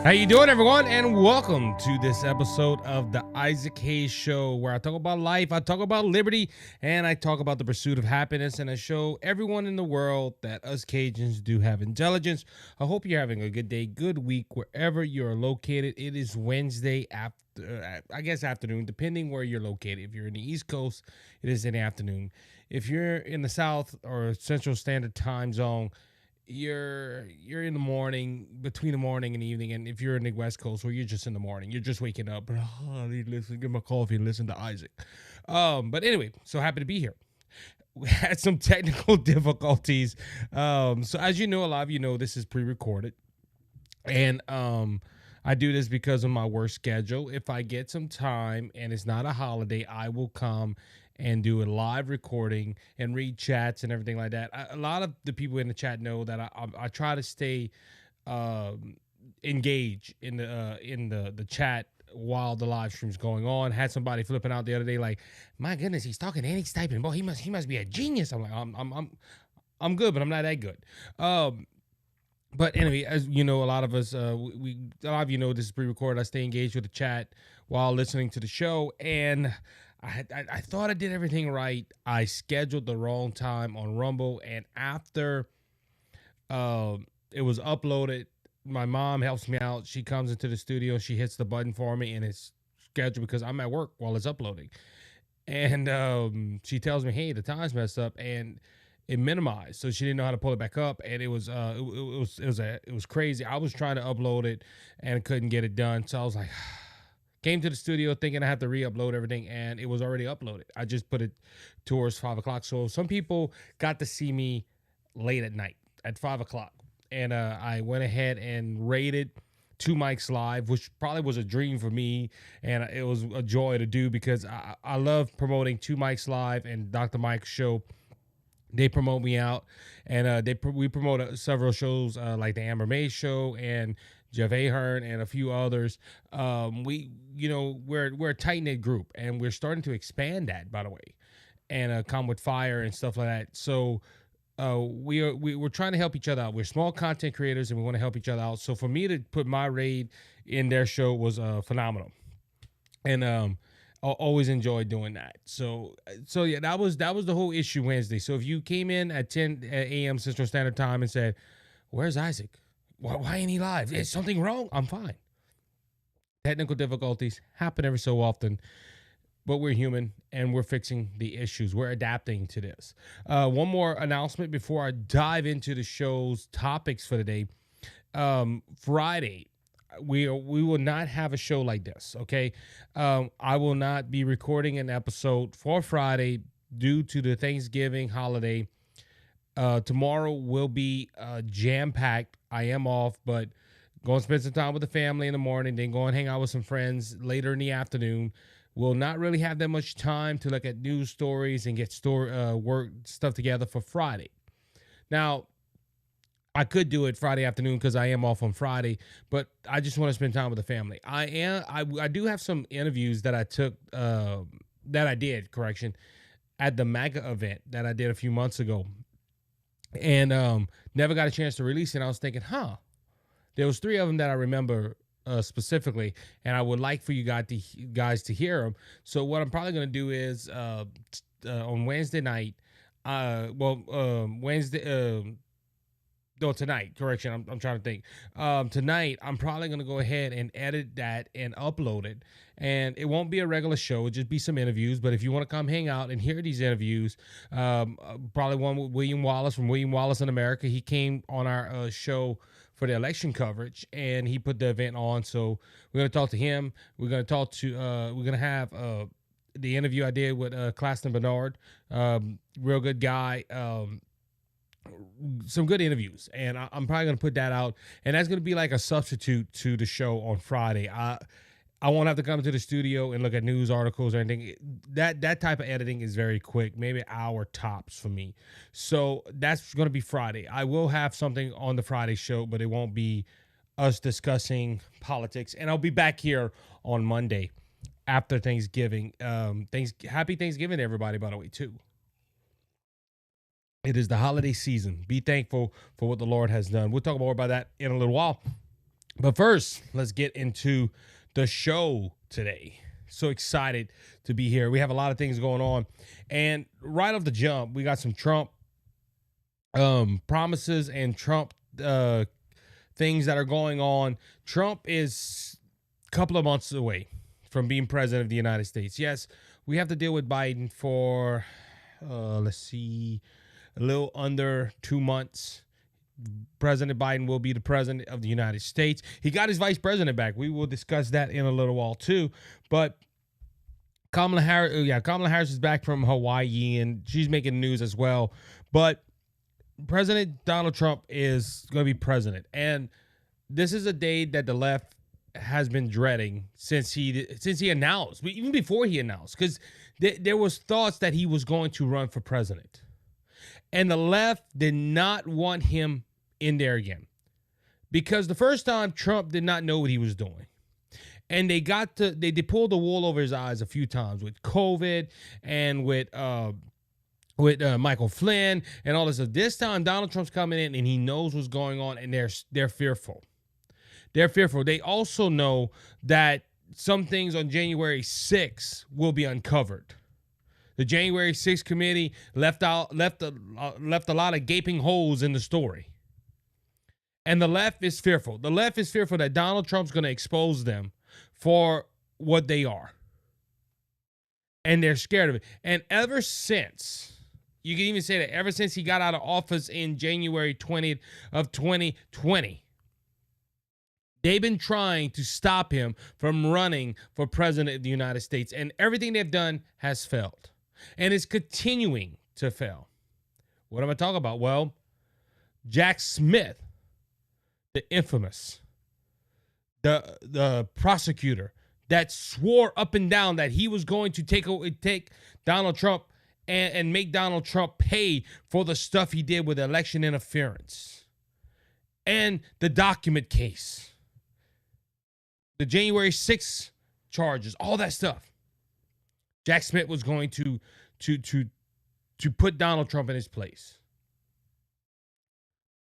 How you doing, everyone? And welcome to this episode of the Isaac Hayes Show, where I talk about life, I talk about liberty, and I talk about the pursuit of happiness, and I show everyone in the world that us Cajuns do have intelligence. I hope you're having a good day, good week, wherever you're located. It is Wednesday afternoon, depending where you're located. If you're in the East Coast, it is in the afternoon. If you're in the South or Central Standard Time Zone, you're in the morning, between the morning and the evening. And if you're in the West Coast, or you're just in the morning, you're just waking up, I need to listen, get my coffee and listen to Isaac. But anyway, so happy to be here. We had some technical difficulties. So as you know, a lot of you know, this is pre-recorded, and I do this because of my work schedule. If I get some time and it's not a holiday, I will come and do a live recording and read chats and everything like that. A lot of the people in the chat know that I try to stay engaged in the chat while the live stream's going on. Had somebody flipping out the other day like, my goodness, he's talking and he's typing. Boy, he must be a genius. I'm like, I'm good, but I'm not that good. But anyway, as you know, a lot of us, a lot of you know this is pre-recorded. I stay engaged with the chat while listening to the show, and I thought I did everything right. I scheduled the wrong time on Rumble, and after it was uploaded, my mom helps me out. She comes into the studio, she hits the button for me, and it's scheduled because I'm at work while it's uploading. And she tells me, "Hey, the time's messed up," and it minimized, so she didn't know how to pull it back up, and it was crazy. I was trying to upload it and couldn't get it done, so I was like. Came to the studio thinking I had to re-upload everything, and it was already uploaded. I just put it towards 5 o'clock. So some people got to see me late at night at 5 o'clock. And I went ahead and rated Two Mics Live, which probably was a dream for me. And it was a joy to do because I love promoting Two Mics Live and Dr. Mike's show. They promote me out, and we promote several shows like the Amber May Show and Jeff Ahern and a few others. We're a tight knit group, and we're starting to expand that, by the way, and come with fire and stuff like that. So we're trying to help each other out. We're small content creators, and we want to help each other out. So for me to put my raid in their show was phenomenal, and I always enjoyed doing that. So yeah, that was the whole issue Wednesday. So if you came in at 10 a.m. Central Standard Time and said, "Where's Isaac? Why ain't he live? Is something wrong?" I'm fine. Technical difficulties happen every so often, but we're human and we're fixing the issues. We're adapting to this. One more announcement before I dive into the show's topics for the day. Friday, we will not have a show like this, okay? I will not be recording an episode for Friday due to the Thanksgiving holiday. Tomorrow will be jam-packed. I am off, but go and spend some time with the family in the morning, then go and hang out with some friends later in the afternoon. We'll not really have that much time to look at news stories and get work stuff together for Friday. Now, I could do it Friday afternoon because I am off on Friday, but I just want to spend time with the family. I do have some interviews that I took, at the MAGA event that I did a few months ago. And never got a chance to release it. I was thinking, there was 3 of them that I remember specifically, and I would like for you guys to hear them. So what I'm probably going to do is on Wednesday night, tonight, correction, I'm trying to think. Tonight, I'm probably going to go ahead and edit that and upload it. And it won't be a regular show. It'll just be some interviews. But if you want to come hang out and hear these interviews, probably one with William Wallace from William Wallace in America. He came on our show for the election coverage, and he put the event on. So we're going to talk to him. We're going to have the interview I did with Claxton Bernard. Real good guy. Some good interviews, and I'm probably going to put that out, and that's going to be like a substitute to the show on Friday. I won't have to come to the studio and look at news articles or anything. That type of editing is very quick, maybe an hour tops for me. So that's going to be Friday. I will have something on the Friday show, but it won't be us discussing politics. And I'll be back here on Monday after Thanksgiving. Happy Thanksgiving to everybody, by the way, too. It is the holiday season. Be thankful for what the Lord has done. We'll talk more about that in a little while. But first, let's get into the show today. So excited to be here. We have a lot of things going on. And right off the jump, we got some Trump promises and Trump things that are going on. Trump is a couple of months away from being president of the United States. Yes, we have to deal with Biden for, let's see, a little under 2 months. President Biden will be the president of the United States. He got his vice president back. We will discuss that in a little while too. But Kamala Harris is back from Hawaii, and she's making news as well. But President Donald Trump is going to be president, and this is a day that the left has been dreading since he announced, even before he announced, because there was thoughts that he was going to run for president. And the left did not want him in there again. Because the first time, Trump did not know what he was doing. And they pulled the wool over his eyes a few times with COVID and with Michael Flynn and all this stuff. This time, Donald Trump's coming in and he knows what's going on, and they're fearful. They're fearful. They also know that some things on January 6th will be uncovered. The January 6th committee left a lot of gaping holes in the story. And the left is fearful. The left is fearful that Donald Trump's going to expose them for what they are. And they're scared of it. And ever since, you can even say that ever since he got out of office in January 20th of 2020, they've been trying to stop him from running for president of the United States. And everything they've done has failed. And it's continuing to fail. What am I talking about? Well, Jack Smith, the infamous, the prosecutor that swore up and down that he was going to take Donald Trump and make Donald Trump pay for the stuff he did with election interference. And the document case, the January 6th charges, all that stuff. Jack Smith was going to put Donald Trump in his place.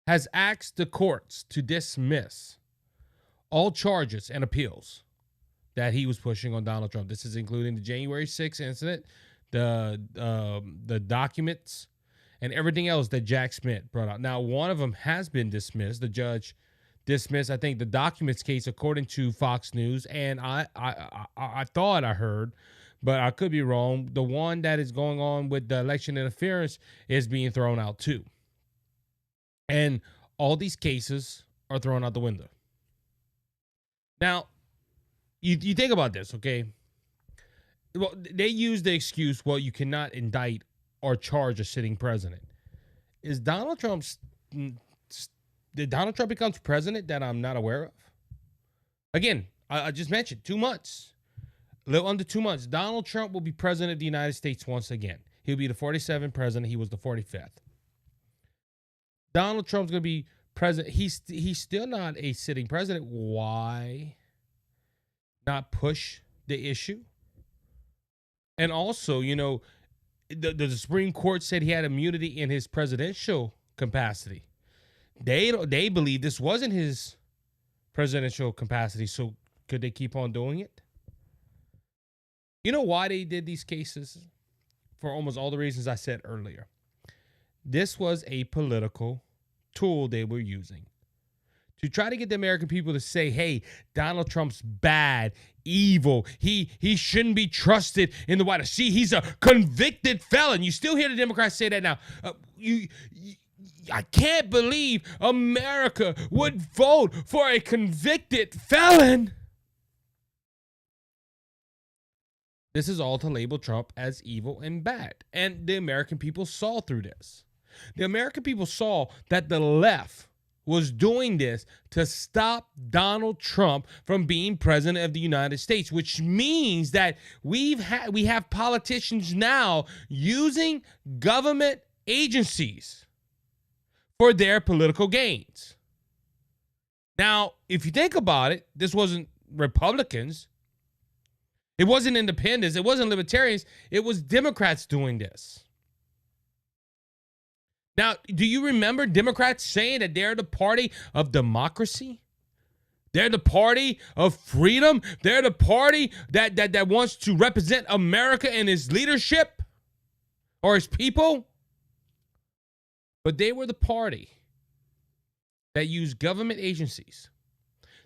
Has asked the courts to dismiss all charges and appeals that he was pushing on Donald Trump. This is including the January 6th incident, the documents, and everything else that Jack Smith brought out. Now, one of them has been dismissed. The judge dismissed, I think, the documents case according to Fox News, and I thought I heard, but I could be wrong, the one that is going on with the election interference is being thrown out too. And all these cases are thrown out the window. Now, you think about this, okay? Well, they use the excuse, well, you cannot indict or charge a sitting president. Did Donald Trump become president that I'm not aware of? Again, I just mentioned 2 months. A little under 2 months. Donald Trump will be president of the United States once again. He'll be the 47th president. He was the 45th. Donald Trump's going to be president. He's still not a sitting president. Why not push the issue? And also, you know, the Supreme Court said he had immunity in his presidential capacity. They believe this wasn't his presidential capacity, so could they keep on doing it? You know why they did these cases? For almost all the reasons I said earlier. This was a political tool they were using to try to get the American people to say, hey, Donald Trump's bad, evil. He shouldn't be trusted in the White House. See, he's a convicted felon. You still hear the Democrats say that now. I can't believe America would vote for a convicted felon. This is all to label Trump as evil and bad. And the American people saw through this. The American people saw that the left was doing this to stop Donald Trump from being president of the United States, which means that we have politicians now using government agencies for their political gains. Now, if you think about it, this wasn't Republicans. It wasn't independents. It wasn't libertarians. It was Democrats doing this. Now, do you remember Democrats saying that they're the party of democracy? They're the party of freedom. They're the party that wants to represent America and his leadership or his people. But they were the party that used government agencies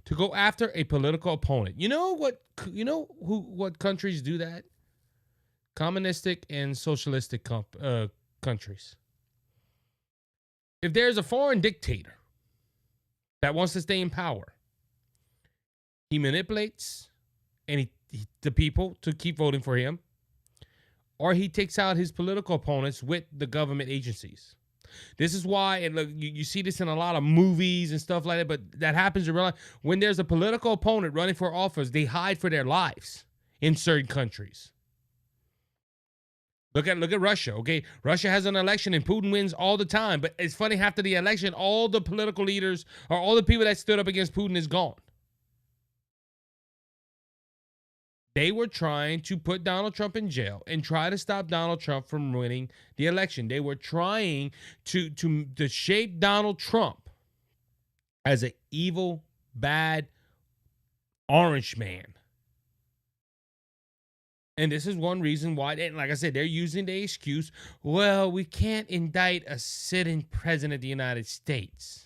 to go after a political opponent. What countries do that? Communistic and socialistic countries. If there's a foreign dictator that wants to stay in power, he manipulates the people to keep voting for him, or he takes out his political opponents with the government agencies. This is why, and look, you see this in a lot of movies and stuff like that, but that happens in real life. When there's a political opponent running for office, they hide for their lives in certain countries. Look at Russia, okay? Russia has an election and Putin wins all the time, but it's funny, after the election, all the political leaders or all the people that stood up against Putin is gone. They were trying to put Donald Trump in jail and try to stop Donald Trump from winning the election. They were trying to shape Donald Trump as an evil, bad, orange man. And this is one reason why, and like I said, they're using the excuse, well, we can't indict a sitting president of the United States.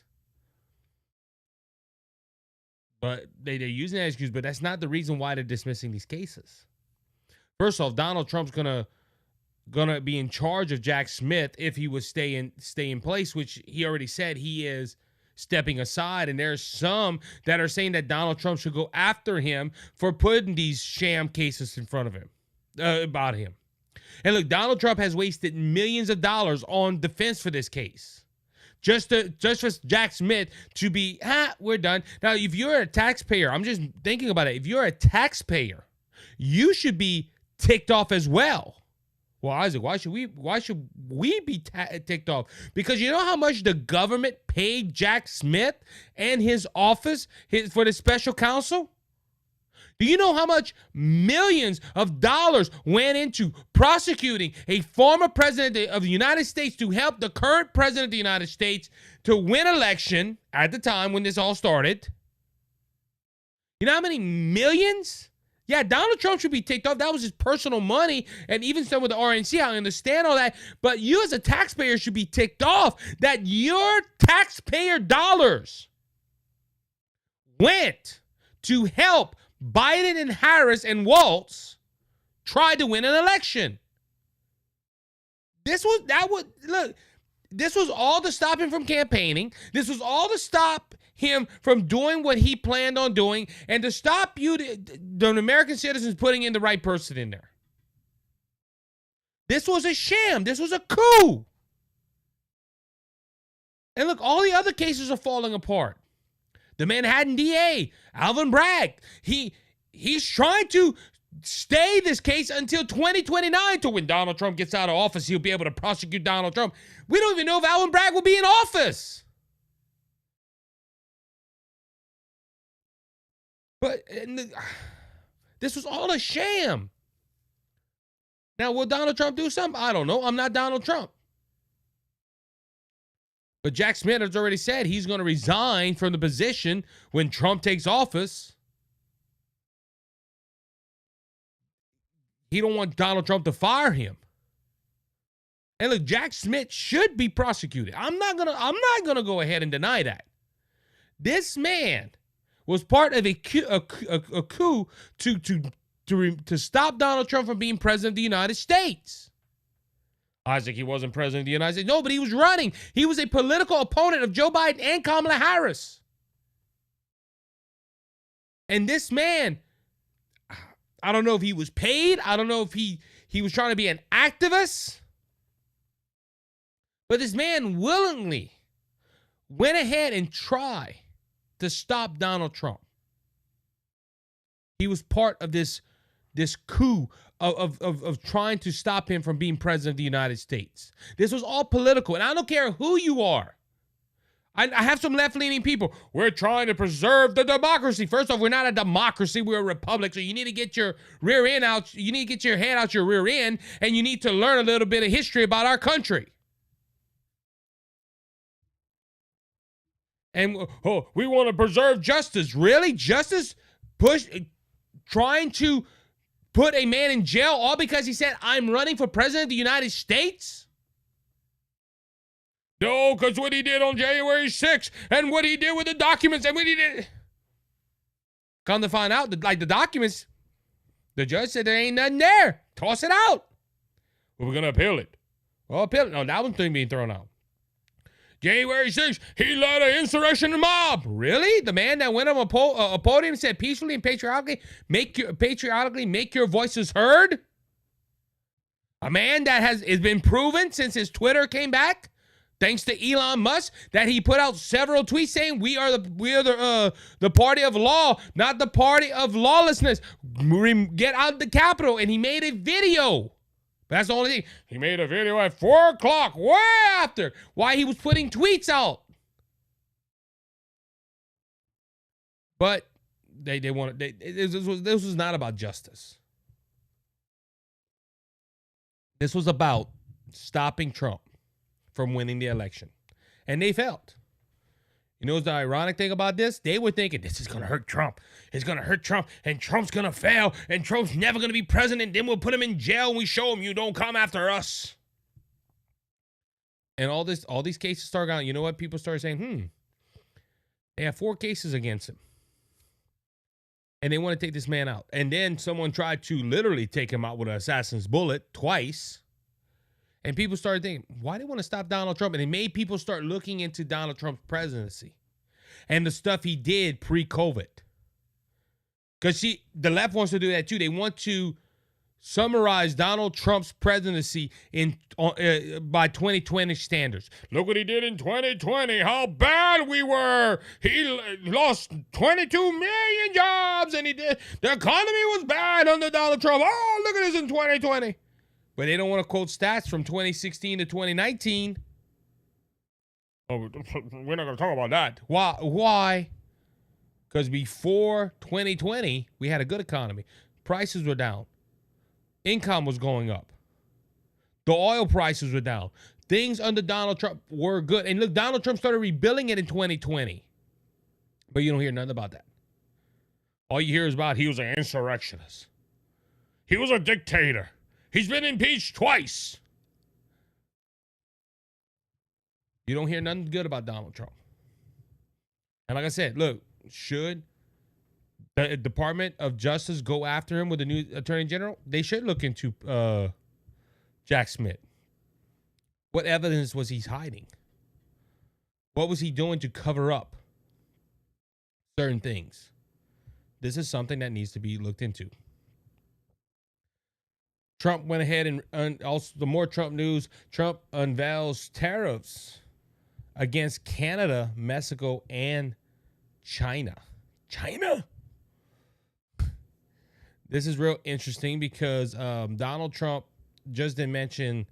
But they're using that excuse, but that's not the reason why they're dismissing these cases. First off, Donald Trump's gonna be in charge of Jack Smith if he would stay in place, which he already said he is stepping aside. And there's some that are saying that Donald Trump should go after him for putting these sham cases in front of him, about him. And look, Donald Trump has wasted millions of dollars on defense for this case. Just for Jack Smith to be, we're done. Now, if you're a taxpayer, I'm just thinking about it. If you're a taxpayer, you should be ticked off as well. Well, Isaac, why should we be ticked off? Because you know how much the government paid Jack Smith and his office for the special counsel? Do you know how much millions of dollars went into prosecuting a former president of the United States to help the current president of the United States to win election at the time when this all started? You know how many millions? Yeah, Donald Trump should be ticked off. That was his personal money, and even some with the RNC, I understand all that. But you as a taxpayer should be ticked off that your taxpayer dollars went to help Biden and Harris and Walz tried to win an election. This was all to stop him from campaigning. This was all to stop him from doing what he planned on doing, and to stop the American citizens putting in the right person in there. This was a sham. This was a coup. And look, all the other cases are falling apart. The Manhattan DA, Alvin Bragg, he's trying to stay this case until 2029 to when Donald Trump gets out of office. He'll be able to prosecute Donald Trump. We don't even know if Alvin Bragg will be in office. But this was all a sham. Now, will Donald Trump do something? I don't know. I'm not Donald Trump. But Jack Smith has already said he's going to resign from the position when Trump takes office. He don't want Donald Trump to fire him. And look, Jack Smith should be prosecuted. I'm not gonna go ahead and deny that. This man was part of a coup to stop Donald Trump from being president of the United States. Isaac, he wasn't president of the United States. No, but he was running. He was a political opponent of Joe Biden and Kamala Harris. And this man, I don't know if he was paid. I don't know if he was trying to be an activist. But this man willingly went ahead and tried to stop Donald Trump. He was part of this coup of trying to stop him from being president of the United States. This was all political, and I don't care who you are. I have some left-leaning people. We're trying to preserve the democracy. First off, we're not a democracy. We're a republic, so you need to get your rear end out. You need to get your head out your rear end, and you need to learn a little bit of history about our country. And we want to preserve justice. Really? Justice? Trying to put a man in jail all because he said, I'm running for president of the United States? No, because what he did on January 6th and what he did with the documents and what he did. Come to find out, the documents, the judge said there ain't nothing there. Toss it out. Well, we're going to appeal it. Well, appeal it. No, that one's being thrown out. January 6th, he led an insurrection mob. Really? The man that went on a podium and said peacefully and patriotically make your voices heard? A man that has been proven since his Twitter came back, thanks to Elon Musk, that he put out several tweets saying we are the party of law, not the party of lawlessness. Get out the Capitol. And he made a video. That's the only thing. He made a video at 4 o'clock, way after, why he was putting tweets out. But this was not about justice. This was about stopping Trump from winning the election. And they failed. You know what's the ironic thing about this? They were thinking, this is going to hurt Trump. It's going to hurt Trump, and Trump's going to fail, and Trump's never going to be president. Then we'll put him in jail, and we show him, you don't come after us. And all these cases start going, you know what? People start saying, they have 4 cases against him. And they want to take this man out. And then someone tried to literally take him out with an assassin's bullet twice. And people started thinking, why do they want to stop Donald Trump? And it made people start looking into Donald Trump's presidency and the stuff he did pre-COVID. Because the left wants to do that too. They want to summarize Donald Trump's presidency by 2020 standards. Look what he did in 2020. How bad we were. He lost 22 million jobs, and the economy was bad under Donald Trump. Oh, look at this in 2020. But they don't want to quote stats from 2016 to 2019. Oh, we're not going to talk about that. Why? Because before 2020, we had a good economy. Prices were down. Income was going up. The oil prices were down. Things under Donald Trump were good. And look, Donald Trump started rebuilding it in 2020. But you don't hear nothing about that. All you hear is about he was an insurrectionist. He was a dictator. He's been impeached twice. You don't hear nothing good about Donald Trump. And like I said, look, should the Department of Justice go after him with a new attorney general? They should look into Jack Smith. What evidence was he hiding? What was he doing to cover up certain things? This is something that needs to be looked into. Trump went ahead and also the more Trump news, Trump unveils tariffs against Canada, Mexico, and China. China? This is real interesting because Donald Trump just didn't mention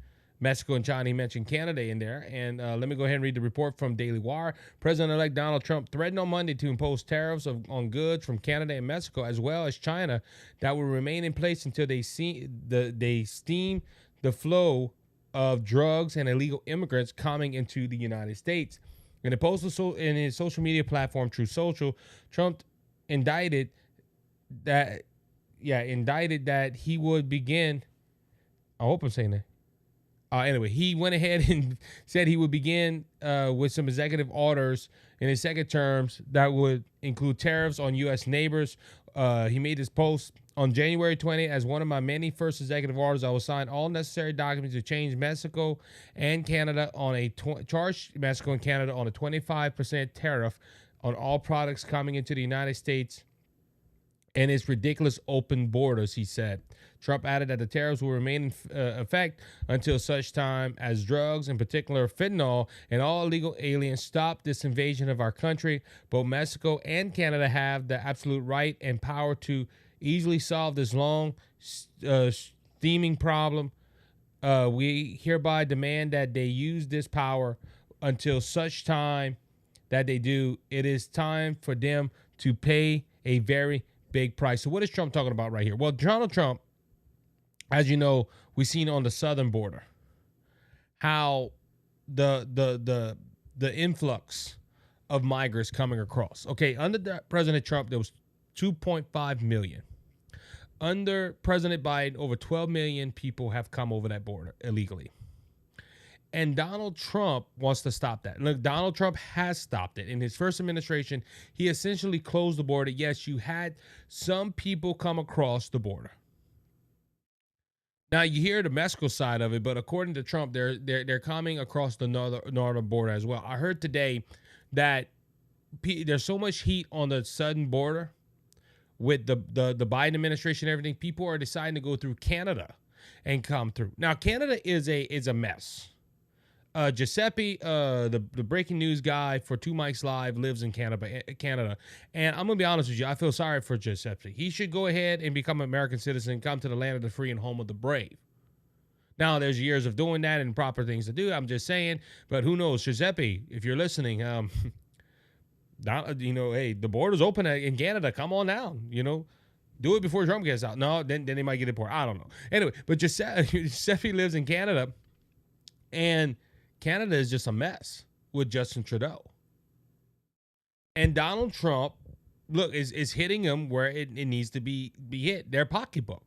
Mexico and China. He mentioned Canada in there. And let me go ahead and read the report from Daily Wire. President-elect Donald Trump threatened on Monday to impose tariffs on goods from Canada and Mexico, as well as China, that will remain in place until they stem the flow of drugs and illegal immigrants coming into the United States. In a post in his social media platform, Truth Social, Trump indicted that he would begin. I hope I'm saying that. Anyway, he went ahead and said he would begin with some executive orders in his second terms that would include tariffs on U.S. neighbors. He made this post on January 20th. As one of my many first executive orders, I will sign all necessary documents to change Mexico and Canada on a charge Mexico and Canada on a 25% tariff on all products coming into the United States and its ridiculous open borders, he said. Trump added that the tariffs will remain in effect until such time as drugs, in particular fentanyl, and all illegal aliens stop this invasion of our country. Both Mexico and Canada have the absolute right and power to easily solve this long, steaming problem. We hereby demand that they use this power until such time that they do. It is time for them to pay a very big price. So what is Trump talking about right here? Well, Donald Trump, as you know, we've seen on the southern border how the influx of migrants coming across. Okay, under President Trump, there was 2.5 million. Under President Biden, over 12 million people have come over that border illegally. And Donald Trump wants to stop that. Look, Donald Trump has stopped it. In his first administration, he essentially closed the border. Yes, you had some people come across the border. Now you hear the Mexico side of it, but according to Trump, they're coming across the northern border as well. I heard today that there's so much heat on the southern border with the Biden administration and everything. People are deciding to go through Canada and come through. Now Canada is a mess. Giuseppe, the breaking news guy for Two Mics Live, lives in Canada. And I'm going to be honest with you, I feel sorry for Giuseppe. He should go ahead and become an American citizen, come to the land of the free and home of the brave. Now, there's years of doing that and proper things to do. I'm just saying, but who knows? Giuseppe, if you're listening, hey, the border's open in Canada. Come on down, Do it before Trump gets out. No, then they might get deported. I don't know. Anyway, but Giuseppe lives in Canada, and Canada is just a mess with Justin Trudeau. And Donald Trump, look, is hitting them where it needs to be hit, their pocketbook.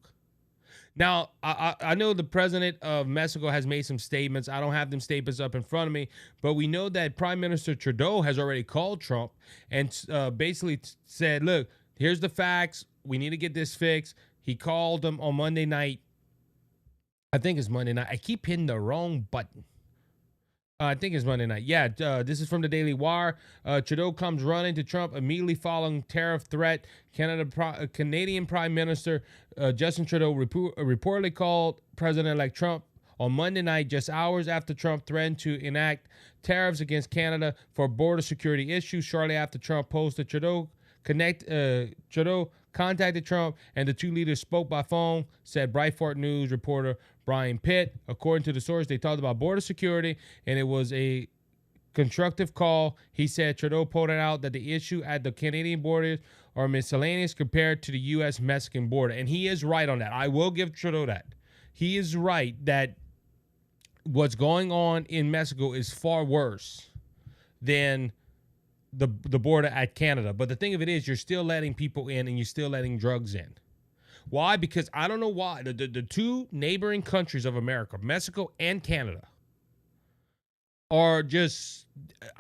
Now, I know the president of Mexico has made some statements. I don't have them statements up in front of me, but we know that Prime Minister Trudeau has already called Trump and basically said, look, here's the facts. We need to get this fixed. He called him on Monday night. I think it's Monday night. I keep hitting the wrong button. I think it's Monday night. Yeah, this is from the Daily Wire. Trudeau comes running to Trump immediately following tariff threat. Canadian Prime Minister Justin Trudeau reportedly called President-elect Trump on Monday night, just hours after Trump threatened to enact tariffs against Canada for border security issues. Shortly after Trump posted, Trudeau contacted Trump, and the two leaders spoke by phone, said Breitbart News reporter Brian Pitt. According to the source, they talked about border security, and it was a constructive call. He said Trudeau pointed out that the issue at the Canadian borders are miscellaneous compared to the U.S.-Mexican border, and he is right on that. I will give Trudeau that. He is right that what's going on in Mexico is far worse than the border at Canada. But the thing of it is, you're still letting people in and you're still letting drugs in. Why? Because I don't know why. The two neighboring countries of America, Mexico and Canada, are just,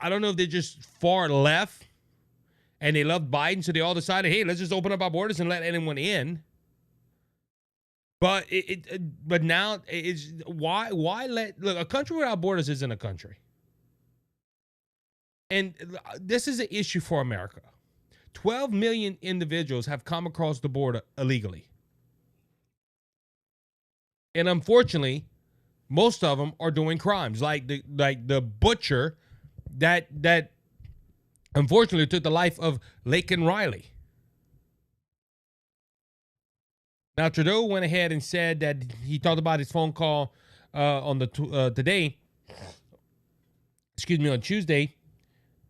I don't know if they're just far left and they love Biden, so they all decided, hey, let's just open up our borders and let anyone in. But but now it's why look, a country without borders isn't a country. And this is an issue for America. 12 million individuals have come across the border illegally. And unfortunately, most of them are doing crimes, like the butcher that unfortunately took the life of Laken Riley. Now, Trudeau went ahead and said that he talked about his phone call on Tuesday.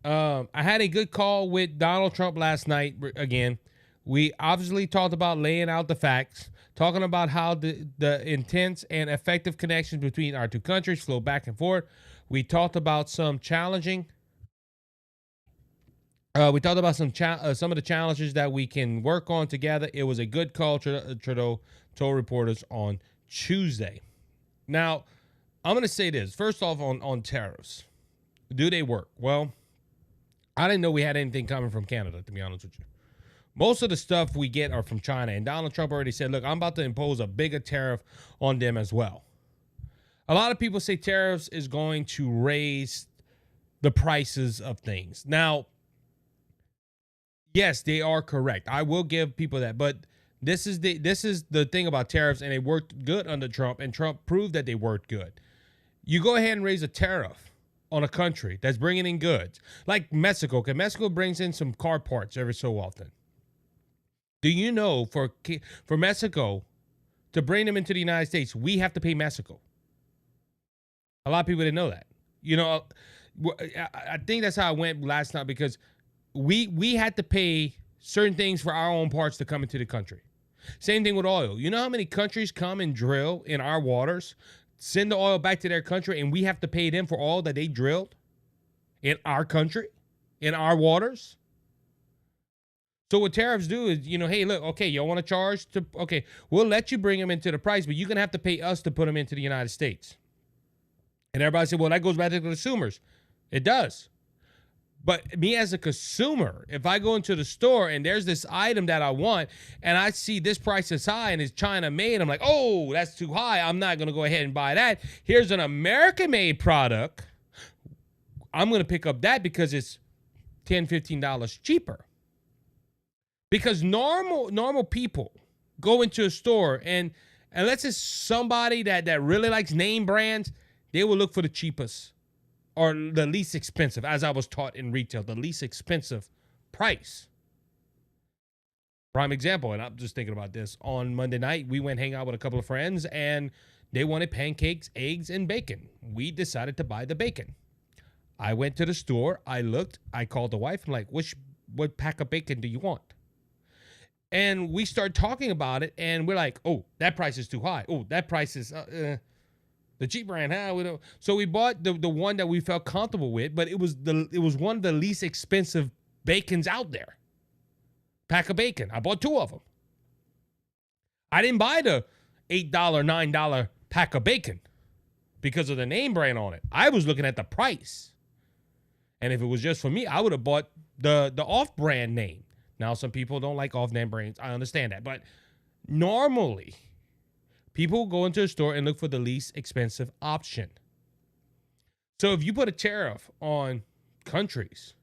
I had a good call with Donald Trump last night. Again, we obviously talked about laying out the facts, talking about how the intense and effective connections between our two countries flow back and forth. We talked about some challenging. We talked about some of the challenges that we can work on together. It was a good call, Trudeau told reporters on Tuesday. Now, I'm going to say this. First off, on tariffs. Do they work? Well, I didn't know we had anything coming from Canada, to be honest with you. Most of the stuff we get are from China, and Donald Trump already said, look, I'm about to impose a bigger tariff on them as well. A lot of people say tariffs is going to raise the prices of things. Now, yes, they are correct. I will give people that, but this is the thing about tariffs, and they worked good under Trump, and Trump proved that they worked good. You go ahead and raise a tariff on a country that's bringing in goods, like Mexico. Okay, Mexico brings in some car parts every so often. Do you know for Mexico to bring them into the United States, we have to pay Mexico? A lot of people didn't know that. You know, I think that's how it went last night, because we had to pay certain things for our own parts to come into the country. Same thing with oil. You know how many countries come and drill in our waters, send the oil back to their country, and we have to pay them for oil that they drilled in our country, in our waters. So what tariffs do is, hey, look, okay, y'all want to charge okay, we'll let you bring them into the price, but you're going to have to pay us to put them into the United States. And everybody said, well, that goes back to the consumers. It does. But me as a consumer, if I go into the store and there's this item that I want and I see this price is high and it's China made, I'm like, oh, that's too high. I'm not going to go ahead and buy that. Here's an American made product. I'm going to pick up that because it's $10, $15 cheaper. Because normal people go into a store and unless it's somebody that really likes name brands, they will look for the cheapest or the least expensive, as I was taught in retail, the least expensive price. Prime example, and I'm just thinking about this. On Monday night, we went hang out with a couple of friends, and they wanted pancakes, eggs, and bacon. We decided to buy the bacon. I went to the store. I looked. I called the wife. I'm like, what pack of bacon do you want? And we start talking about it, and we're like, oh, that price is too high. Oh, that price is... the cheap brand, huh? We don't. So we bought the one that we felt comfortable with, but it was one of the least expensive bacons out there. Pack of bacon. I bought 2 of them. I didn't buy the $8, $9 pack of bacon because of the name brand on it. I was looking at the price. And if it was just for me, I would have bought the off-brand name. Now, some people don't like off-name brands. I understand that. But normally, people go into a store and look for the least expensive option. So if you put a tariff on countries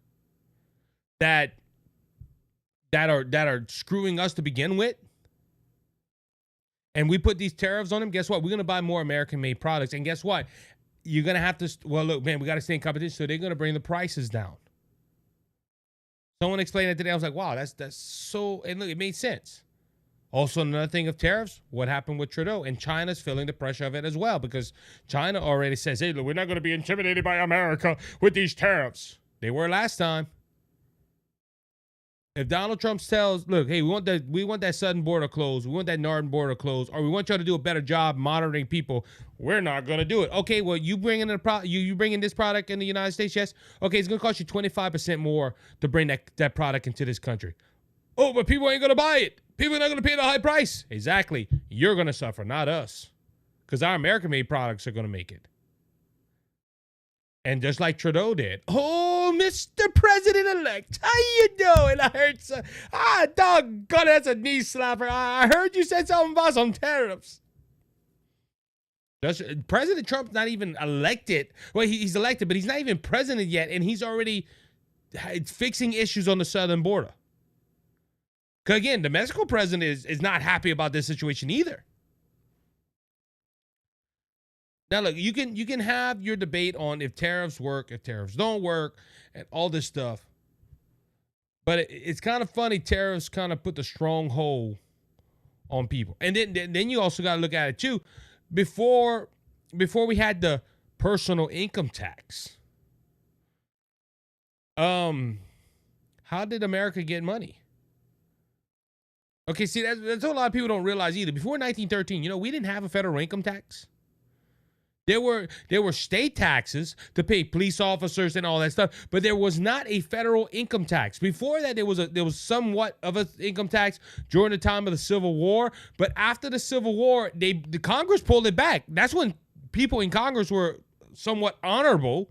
that are screwing us to begin with, and we put these tariffs on them, guess what? We're going to buy more American-made products. And guess what? You're going to have to, well, look, man, we got to stay in competition, so they're going to bring the prices down. Someone explained it today. I was like, wow, that's so, and look, it made sense. Also, another thing of tariffs, what happened with Trudeau? And China's feeling the pressure of it as well because China already says, hey, look, we're not going to be intimidated by America with these tariffs. They were last time. If Donald Trump tells, look, hey, we want that southern border closed, we want that northern border closed, or we want y'all to do a better job monitoring people, we're not going to do it. Okay, well, you bringing you bringing this product in the United States, yes? Okay, it's going to cost you 25% more to bring that product into this country. Oh, but people ain't going to buy it. People are not going to pay the high price. Exactly. You're going to suffer, not us. Because our American-made products are going to make it. And just like Trudeau did. Oh, Mr. President-elect, how you doing? I heard doggone, that's a knee slapper. I heard you said something about some tariffs. President Trump's not even elected. Well, he's elected, but he's not even president yet, and he's already fixing issues on the southern border. Because, again, the Mexico president is not happy about this situation either. Now, look, you can have your debate on if tariffs work, if tariffs don't work, and all this stuff. But it's kind of funny. Tariffs kind of put the stronghold on people. And then you also got to look at it, too. Before we had the personal income tax, how did America get money? Okay, see, that's what a lot of people don't realize either. Before 1913, we didn't have a federal income tax. There were state taxes to pay police officers and all that stuff, but there was not a federal income tax. Before that, there was somewhat of an income tax during the time of the Civil War, but after the Civil War, the Congress pulled it back. That's when people in Congress were somewhat honorable.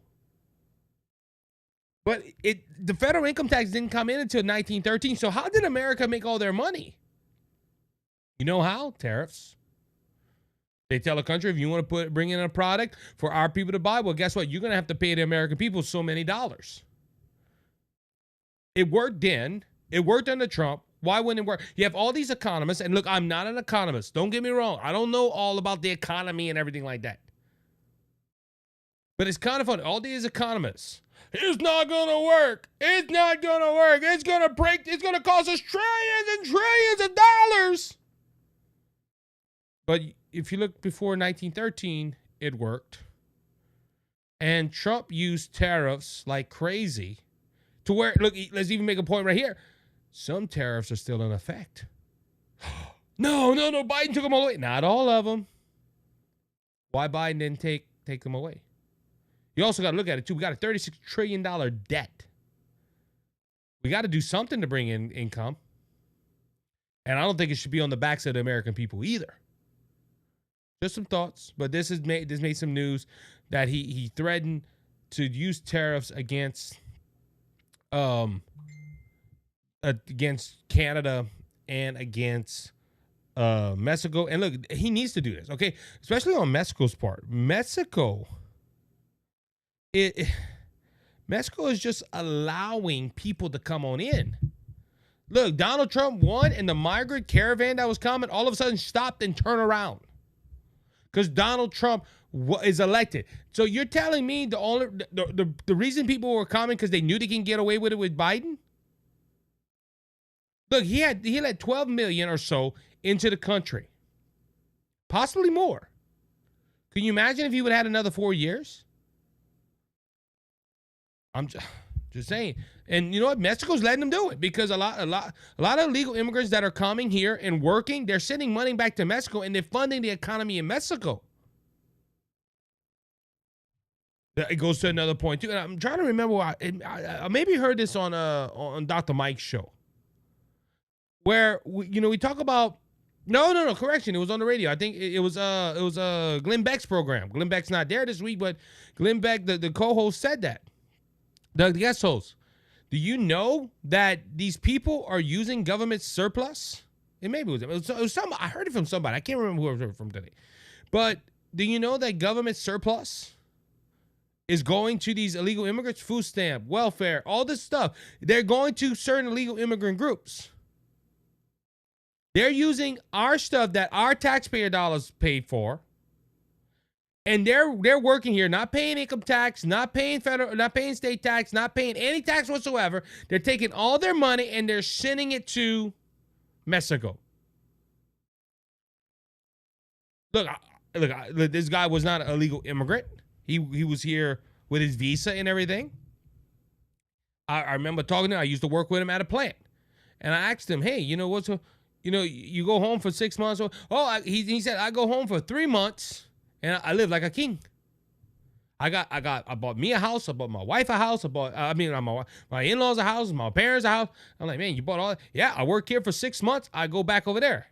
But the federal income tax didn't come in until 1913. So how did America make all their money? You know how? Tariffs. They tell a country, if you want to bring in a product for our people to buy, well, guess what? You're going to have to pay the American people so many dollars. It worked then. It worked under Trump. Why wouldn't it work? You have all these economists, and look, I'm not an economist. Don't get me wrong. I don't know all about the economy and everything like that. But it's kind of fun. All these economists, it's not going to work. It's not going to work. It's going to break. It's going to cost us trillions and trillions of dollars. But if you look before 1913, it worked. And Trump used tariffs like crazy to where, look, let's even make a point right here. Some tariffs are still in effect. No, Biden took them all away. Not all of them. Why Biden didn't take them away? You also got to look at it, too. We got a $36 trillion debt. We got to do something to bring in income. And I don't think it should be on the backs of the American people either. Just some thoughts, but this made some news that he threatened to use tariffs against Canada and against Mexico. And look, he needs to do this, okay? Especially on Mexico's part. Mexico is just allowing people to come on in. Look, Donald Trump won, and the migrant caravan that was coming all of a sudden stopped and turned around because Donald Trump is elected. So you're telling me the reason people were coming because they knew they can get away with it with Biden? Look, he let 12 million or so into the country, possibly more. Can you imagine if he would have had another 4 years? I'm just saying. And you know what? Mexico's letting them do it because a lot of illegal immigrants that are coming here and working, they're sending money back to Mexico and they're funding the economy in Mexico. It goes to another point too. And I'm trying to remember why I maybe heard this on Dr. Mike's show, where we talk about correction. It was on the radio. I think it was Glenn Beck's program. Glenn Beck's not there this week, but Glenn Beck, the co-host, said that. The guest host. Do you know that these people are using government surplus? And maybe it was some. I heard it from somebody. I can't remember who I heard it from today. But do you know that government surplus is going to these illegal immigrants? Food stamp, welfare, all this stuff. They're going to certain illegal immigrant groups. They're using our stuff that our taxpayer dollars paid for. And they're working here, not paying income tax, not paying federal, not paying state tax, not paying any tax whatsoever. They're taking all their money and they're sending it to Mexico. Look, this guy was not an illegal immigrant. He was here with his visa and everything. I remember talking to him. I used to work with him at a plant. And I asked him, hey, you go home for 6 months. He said, I go home for 3 months. And I live like a king. I bought me a house. I bought my wife a house. My in-laws a house. My parents a house. I'm like, man, you bought all that? Yeah, I work here for 6 months. I go back over there.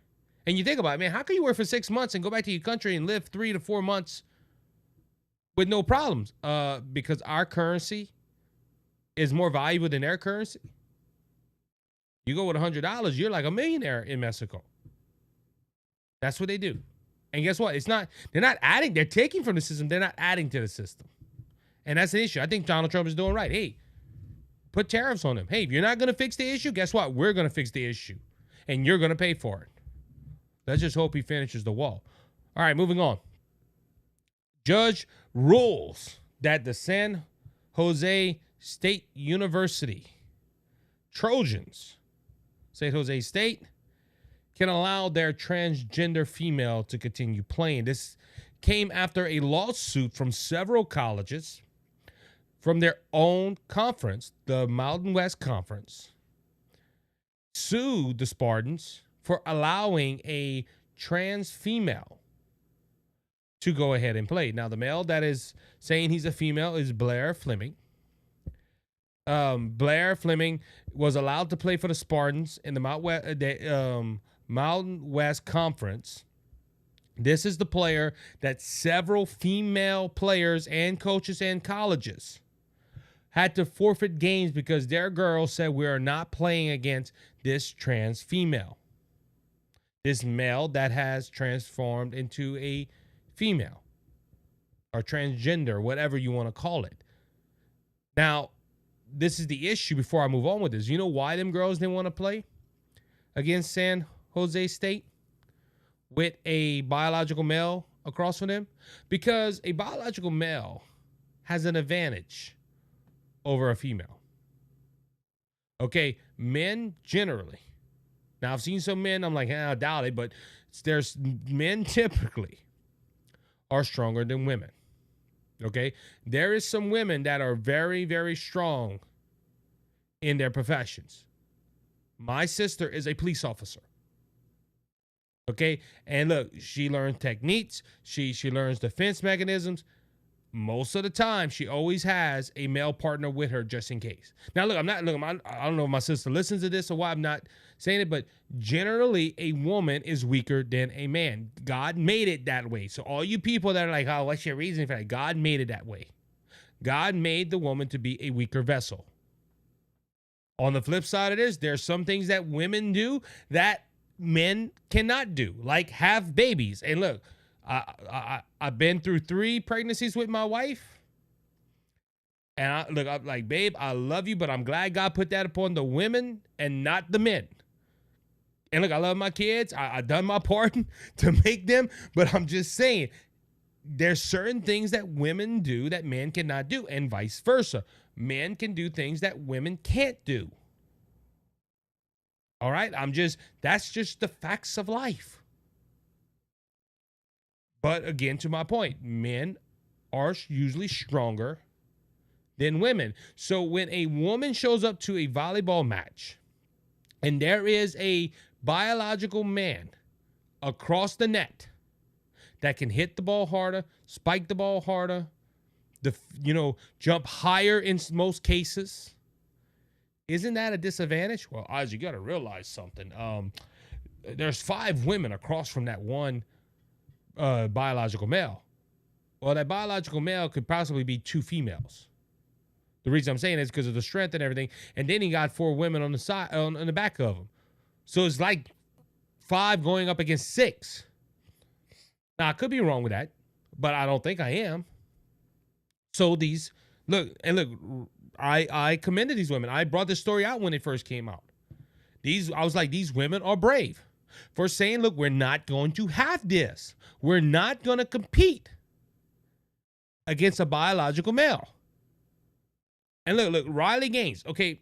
And you think about it, man, how can you work for 6 months and go back to your country and live 3 to 4 months with no problems? Because our currency is more valuable than their currency. You go with $100, you're like a millionaire in Mexico. That's what they do. And guess what? They're not adding, they're taking from the system, they're not adding to the system. And that's an issue. I think Donald Trump is doing right. Hey, put tariffs on them. Hey, if you're not going to fix the issue, guess what? We're going to fix the issue. And you're going to pay for it. Let's just hope he finishes the wall. All right, moving on. Judge rules that the San Jose State University Trojans, San Jose State, can allow their transgender female to continue playing. This came after a lawsuit from several colleges from their own conference, the Mountain West Conference, sued the Spartans for allowing a trans female to go ahead and play. Now, the male that is saying he's a female is Blair Fleming. Blair Fleming was allowed to play for the Spartans in the Mountain West Conference. This is the player that several female players and coaches and colleges had to forfeit games because their girls said, we are not playing against this trans female. This male that has transformed into a female or transgender, whatever you want to call it. Now, this is the issue before I move on with this. You know why them girls didn't want to play against San Jose State with a biological male across from them? Because a biological male has an advantage over a female. Okay, men generally. Now, I've seen some men, I'm like, I doubt it, but there's men typically are stronger than women. Okay, there is some women that are very, very strong in their professions. My sister is a police officer. Okay, and look, she learns techniques. She learns defense mechanisms. most of the time, she always has a male partner with her just in case. Now, look, I don't know if my sister listens to this or why I'm not saying it, but generally, a woman is weaker than a man. God made it that way. So, all you people that are like, oh, what's your reason for that? God made it that way. God made the woman to be a weaker vessel. On the flip side of this, there's some things that women do that men cannot do, like have babies. And look, I've been through 3 pregnancies with my wife. And I'm like, babe, I love you, but I'm glad God put that upon the women and not the men. And look, I love my kids. I done my part to make them, but I'm just saying, there's certain things that women do that men cannot do, and vice versa. Men can do things that women can't do. All right? That's just the facts of life. But again, to my point, men are usually stronger than women. So when a woman shows up to a volleyball match and there is a biological man across the net that can hit the ball harder, spike the ball harder, jump higher in most cases, isn't that a disadvantage? Well, Oz, you got to realize something. There's 5 women across from that one biological male. Well, that biological male could possibly be 2 females. The reason I'm saying is because of the strength and everything. And then he got 4 women on the side, on the back of him. So it's like 5 going up against 6. Now, I could be wrong with that, but I don't think I am. So I commended these women. I brought this story out when it first came out. I was like, these women are brave for saying, look, we're not going to have this. We're not going to compete against a biological male. And look, Riley Gaines. Okay,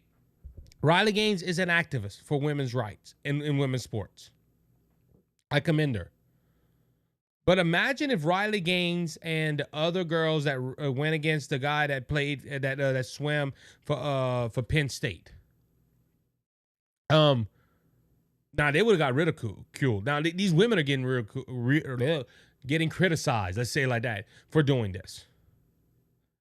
Riley Gaines is an activist for women's rights in women's sports. I commend her. But imagine if Riley Gaines and other girls that went against the guy that played that swam for Penn State. Now they would have got ridiculed. Now these women are getting getting criticized. Let's say it like that, for doing this.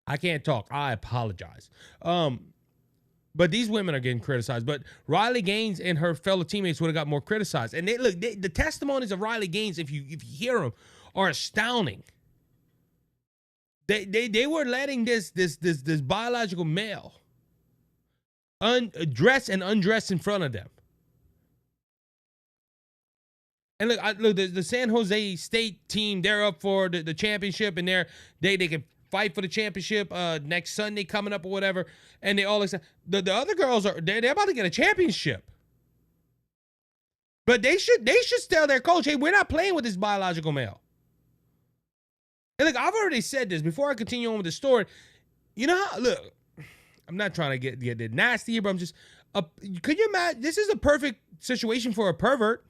I can't talk. I apologize. But these women are getting criticized. But Riley Gaines and her fellow teammates would have got more criticized. And the testimonies of Riley Gaines, if you hear them, are astounding. They were letting this biological male dress and undress in front of them. And look, the San Jose State team, they're up for the championship, and they can fight for the championship next Sunday coming up or whatever. And they all the other girls they're about to get a championship. But they should tell their coach, hey, we're not playing with this biological male. And look, I've already said this before I continue on with the story. You know how, look, I'm not trying to get nasty here, but I'm just, could you imagine, this is a perfect situation for a pervert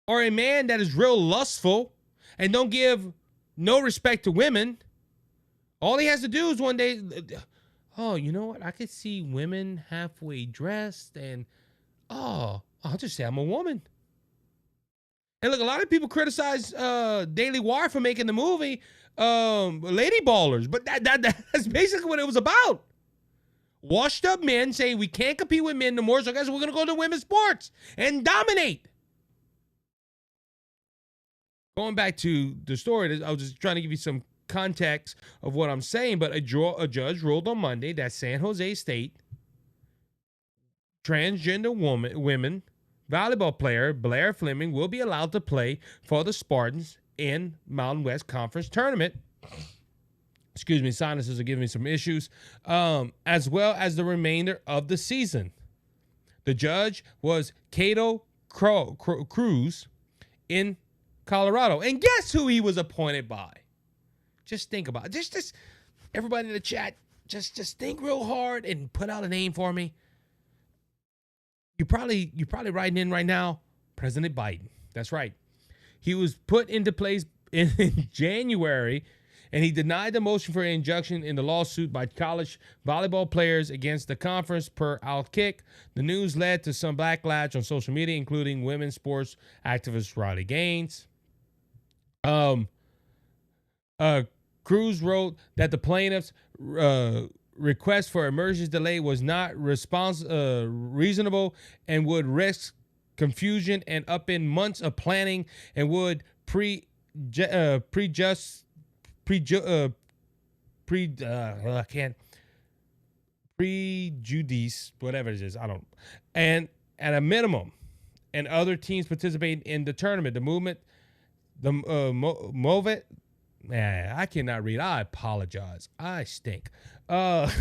or a man that is real lustful and don't give no respect to women. All he has to do is one day, oh, you know what? I could see women halfway dressed and, I'll just say I'm a woman. And look, a lot of people criticize Daily Wire for making the movie Lady Ballers, but that's basically what it was about. Washed up men saying we can't compete with men no more, so guys, we're going to go to women's sports and dominate. Going back to the story, I was just trying to give you some context of what I'm saying, but a judge ruled on Monday that San Jose State transgender women volleyball player Blair Fleming will be allowed to play for the Spartans in Mountain West Conference tournament. Excuse me, sinuses are giving me some issues. As well as the remainder of the season. The judge was Cato Cruz in Colorado. And guess who he was appointed by? Just think about it. Just everybody in the chat, just think real hard and put out a name for me. You're probably writing in right now, President Biden. That's right. He was put into place in January, and he denied the motion for injunction in the lawsuit by college volleyball players against the conference per Outkick. The news led to some backlash on social media, including women's sports activist Riley Gaines. Cruz wrote that the plaintiff's request for emergency delay was not reasonable and would risk confusion and upend months of planning and would prejudice, whatever it is, I don't. And at a minimum, and other teams participating in the tournament, the movement, the Movet. Man, I cannot read. I apologize. I stink. I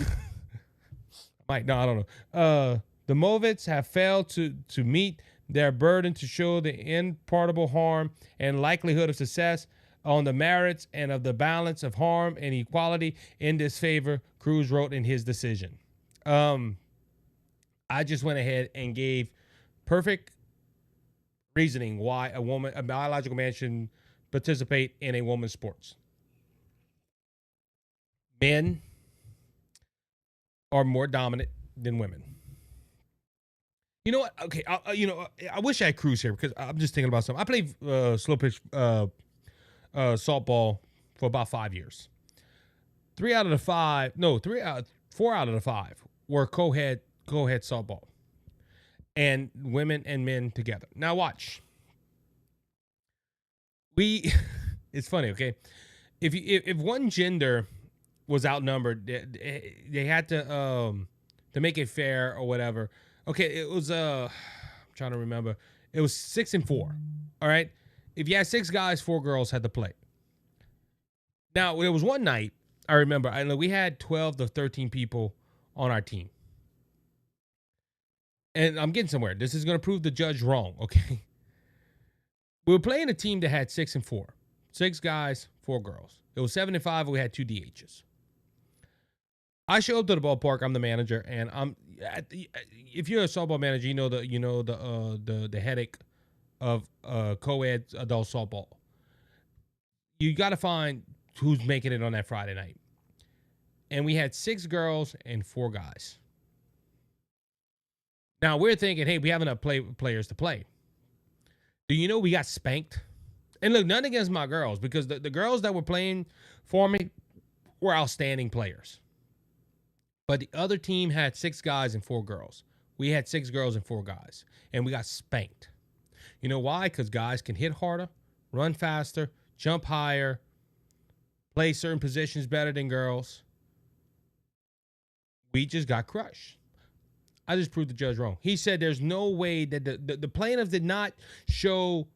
don't know. The Movets have failed to meet their burden to show the impardable harm and likelihood of success on the merits and of the balance of harm and equality in this favor, Cruz wrote in his decision. I just went ahead and gave perfect reasoning why a biological man should participate in a woman's sports. Men are more dominant than women. You know what? Okay, I wish I had Cruz here because I'm just thinking about something. I played slow pitch softball for about 5 years. 4 out of the 5 were co-head softball, and women and men together. Now watch. It's funny, okay? If one gender was outnumbered, they had to make it fair or whatever. Okay, it was I'm trying to remember. It was 6-4. All right. If you had 6 guys, 4 girls had to play. Now there was one night I remember. We had 12 to 13 people on our team, and I'm getting somewhere. This is going to prove the judge wrong. Okay. We were playing a team that had 6-4, 6 guys, 4 girls. It was 7-5. We had 2 DHs. I show up to the ballpark. I'm the manager, and if you're a softball manager, you know the headache of co-ed adult softball. You got to find who's making it on that Friday night, and we had 6 girls and 4 guys. Now we're thinking, hey, we have enough players to play. Do you know we got spanked? And look, nothing against my girls, because the girls that were playing for me were outstanding players. But the other team had 6 guys and 4 girls. We had 6 girls and 4 guys, and we got spanked. You know why? Because guys can hit harder, run faster, jump higher, play certain positions better than girls. We just got crushed. I just proved the judge wrong. He said there's no way that the plaintiffs did not show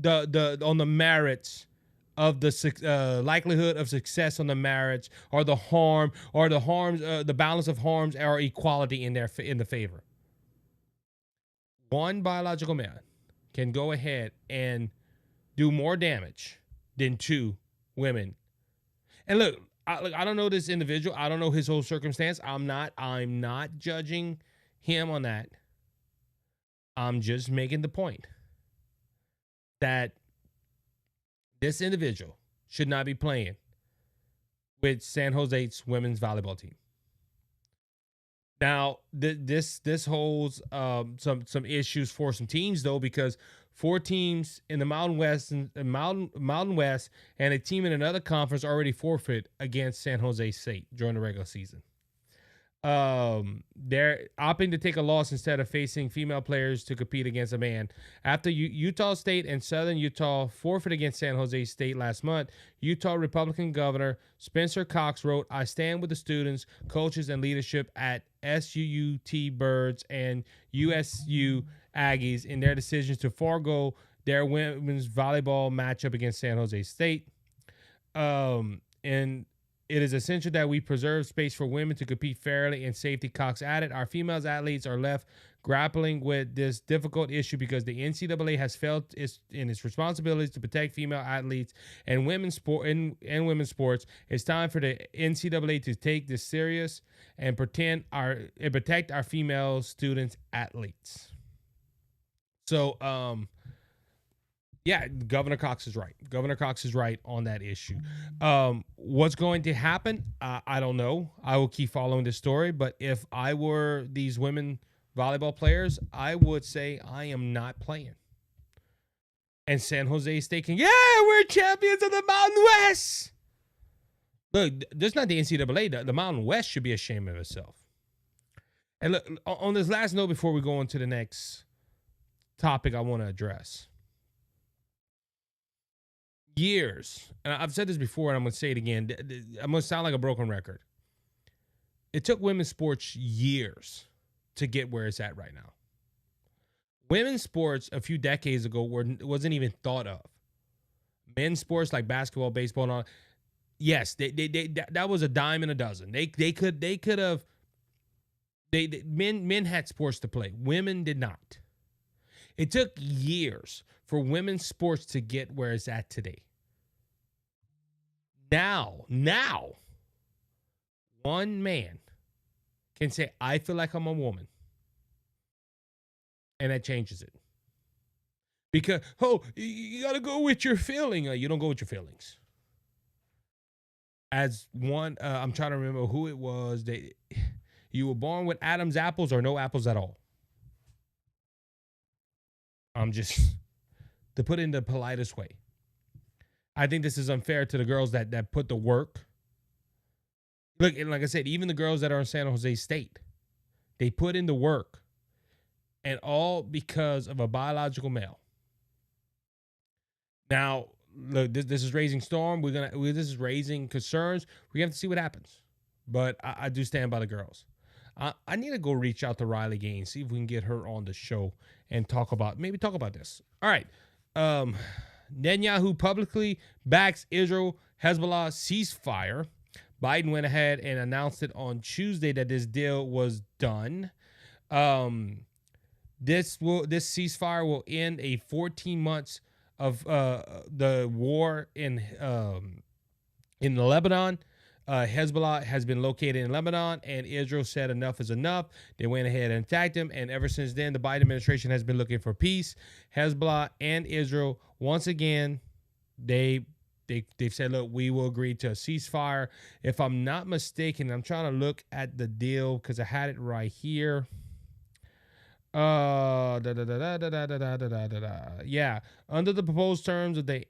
on the merits of the likelihood of success on the merits, or the harm, or the harms, the balance of harms or equality in the favor. One biological man can go ahead and do more damage than 2 women. And look, I don't know this individual. I don't know his whole circumstance. I'm not judging him on that. I'm just making the point that this individual should not be playing with San Jose's women's volleyball team. Now, this holds some issues for some teams, though, because 4 teams in the Mountain West and a team in another conference already forfeit against San Jose State during the regular season. They're opting to take a loss instead of facing female players to compete against a man. After Utah State and Southern Utah forfeit against San Jose State last month, Utah Republican Governor Spencer Cox wrote, "I stand with the students, coaches, and leadership at SUUT Birds and USU Aggies in their decisions to forego their women's volleyball matchup against San Jose State. And it is essential that we preserve space for women to compete fairly and safely," Cox added. "Our female athletes are left grappling with this difficult issue because the NCAA has failed in its responsibilities to protect female athletes and women's sports. It's time for the NCAA to take this serious and protect our female students athletes." So, yeah, Governor Cox is right. Governor Cox is right on that issue. What's going to happen? I don't know. I will keep following this story. But if I were these women volleyball players, I would say I am not playing. And San Jose State we're champions of the Mountain West. Look, this not the NCAA. The Mountain West should be ashamed of itself. And look, on this last note, before we go on to the next topic I want to address. Years, and I've said this before, and I'm going to say it again. I'm going to sound like a broken record. It took women's sports years to get where it's at right now. Women's sports a few decades ago wasn't even thought of. Men's sports like basketball, baseball, and all. Yes, that was a dime in a dozen. Men had sports to play. Women did not. It took years for women's sports to get where it's at today. Now, one man can say, I feel like I'm a woman. And that changes it. Because, you got to go with your feeling. You don't go with your feelings. As one, I'm trying to remember who it was. You were born with Adam's apples or no apples at all. I'm just, to put it in the politest way. I think this is unfair to the girls that put the work. Look, and like I said, even the girls that are in San Jose State, they put in the work. And all because of a biological male. Now, look, this is raising storm. This is raising concerns. We have to see what happens. But I do stand by the girls. I need to go reach out to Riley Gaines, see if we can get her on the show and talk about this. All right. Netanyahu publicly backs Israel Hezbollah ceasefire. Biden went ahead and announced it on Tuesday that this deal was done. This ceasefire will end a 14 months of the war in Lebanon. Hezbollah has been located in Lebanon, and Israel said enough is enough. They went ahead and attacked him, and ever since then, the Biden administration has been looking for peace. Hezbollah and Israel, once again, they've said, look, we will agree to a ceasefire. If I'm not mistaken, I'm trying to look at the deal because I had it right here. Yeah, under the proposed terms of the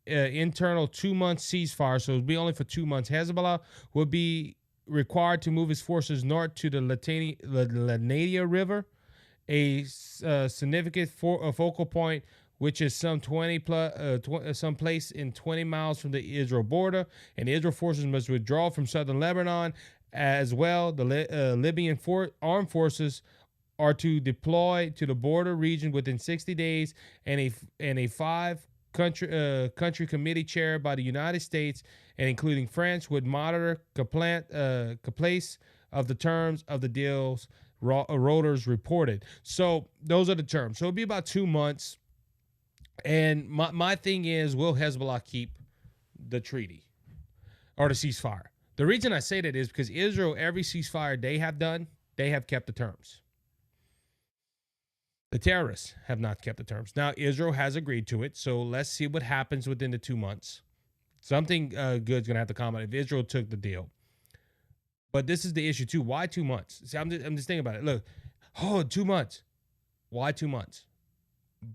internal 2-month ceasefire, so it would be only for 2 months, Hezbollah would be required to move its forces north to the Latania River, a significant focal point, which is some place in 20 miles from the Israel border, and the Israel forces must withdraw from southern Lebanon as well. The Libyan armed forces are to deploy to the border region within 60 days, and a 5-country committee chaired by the United States and including France would monitor compliance of the terms of the deals. Reuters reported. So those are the terms. So it'll be about 2 months. And my thing is, will Hezbollah keep the treaty or the ceasefire? The reason I say that is because Israel, every ceasefire they have done, they have kept the terms. The terrorists have not kept the terms. Now, Israel has agreed to it, so let's see what happens within the 2 months. Something good's going to have to come out if Israel took the deal. But this is the issue, too. Why 2 months? See, I'm just thinking about it. Look, 2 months. Why 2 months?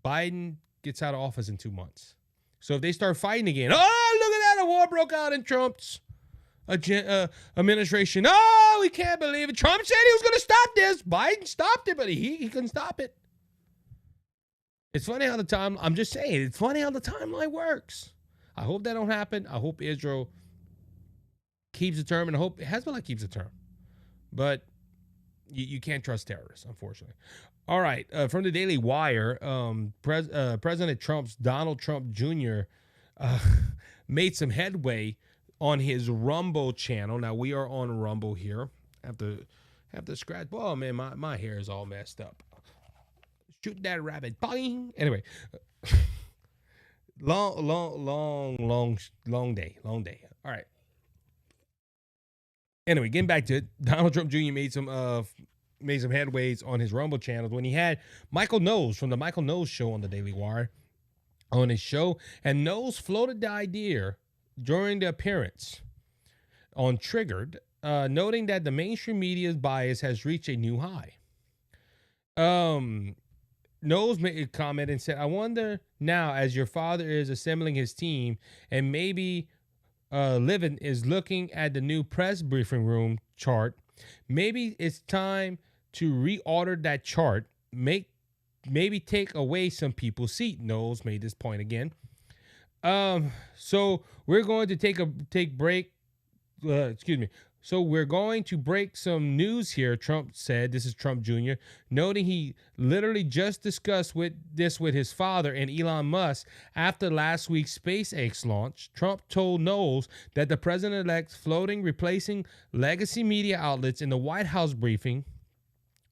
Biden gets out of office in 2 months. So if they start fighting again, look at that, a war broke out in Trump's administration. We can't believe it. Trump said he was going to stop this. Biden stopped it, but he couldn't stop it. It's funny how it's funny how the timeline works. I hope that don't happen. I hope Israel keeps the term, and I hope Hezbollah keeps the term. But you can't trust terrorists, unfortunately. All right, from the Daily Wire, President Donald Trump Jr. Made some headway on his Rumble channel. Now, we are on Rumble here. Have to scratch. Oh, man, my hair is all messed up. Shoot that rabbit. Boing. Anyway, long day. All right. Anyway, getting back to it, Donald Trump Jr. made some headways on his Rumble channels when he had Michael Knowles from the Michael Knowles Show on the Daily Wire on his show, and Knowles floated the idea during the appearance on Triggered, noting that the mainstream media's bias has reached a new high. Knowles made a comment and said, I wonder now, as your father is assembling his team and maybe living is looking at the new press briefing room chart. Maybe it's time to reorder that chart. Maybe take away some people's seat. Knowles made this point again. So we're going to take break. Excuse me. So we're going to break some news here, Trump said. This is Trump Jr., noting he literally just discussed with his father and Elon Musk after last week's SpaceX launch. Trump told Knowles that the president-elect's floating replacing legacy media outlets in the White House briefing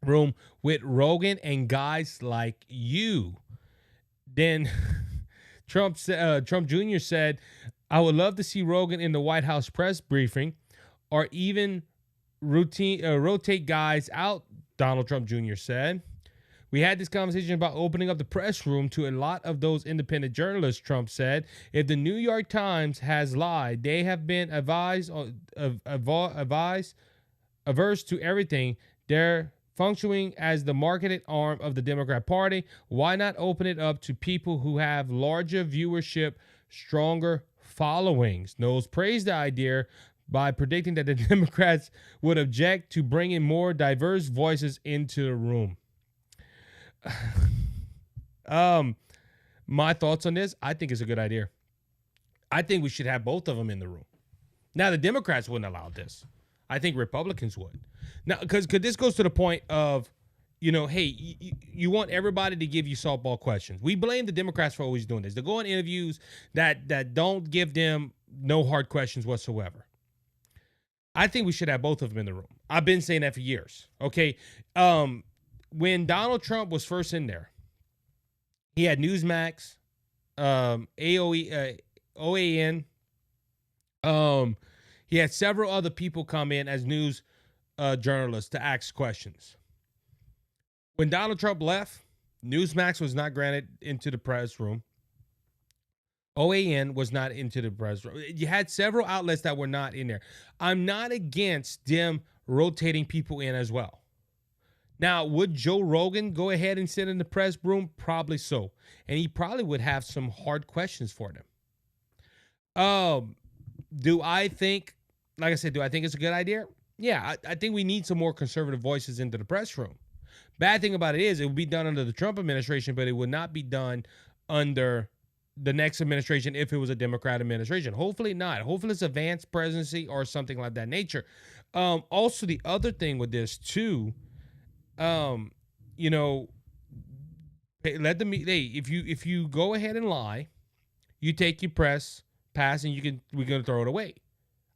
room with Rogan and guys like you. Then Trump Jr. said, I would love to see Rogan in the White House press briefing, or even rotate guys out, Donald Trump Jr. said. We had this conversation about opening up the press room to a lot of those independent journalists, Trump said. If the New York Times has lied, they have been averse to everything. They're functioning as the marketed arm of the Democrat Party. Why not open it up to people who have larger viewership, stronger followings? Knowles praised the idea by predicting that the Democrats would object to bringing more diverse voices into the room. My thoughts on this, I think it's a good idea. I think we should have both of them in the room. Now, the Democrats wouldn't allow this. I think Republicans would. Now, because this goes to the point of, hey, you want everybody to give you softball questions. We blame the Democrats for always doing this. They go on interviews that don't give them no hard questions whatsoever. I think we should have both of them in the room. I've been saying that for years. Okay. When Donald Trump was first in there, he had Newsmax, OAN. He had several other people come in as news journalists to ask questions. When Donald Trump left, Newsmax was not granted into the press room. OAN was not into the press room. You had several outlets that were not in there. I'm not against them rotating people in as well. Now, would Joe Rogan go ahead and sit in the press room? Probably so. And he probably would have some hard questions for them. Do I think it's a good idea? Yeah, I think we need some more conservative voices into the press room. Bad thing about it is it would be done under the Trump administration, but it would not be done under the next administration if it was a Democrat administration. Hopefully not. Hopefully it's a Vance presidency or something like that nature. Also, the other thing with this too, let them. Hey, if you go ahead and lie, you take your press pass and we're gonna throw it away.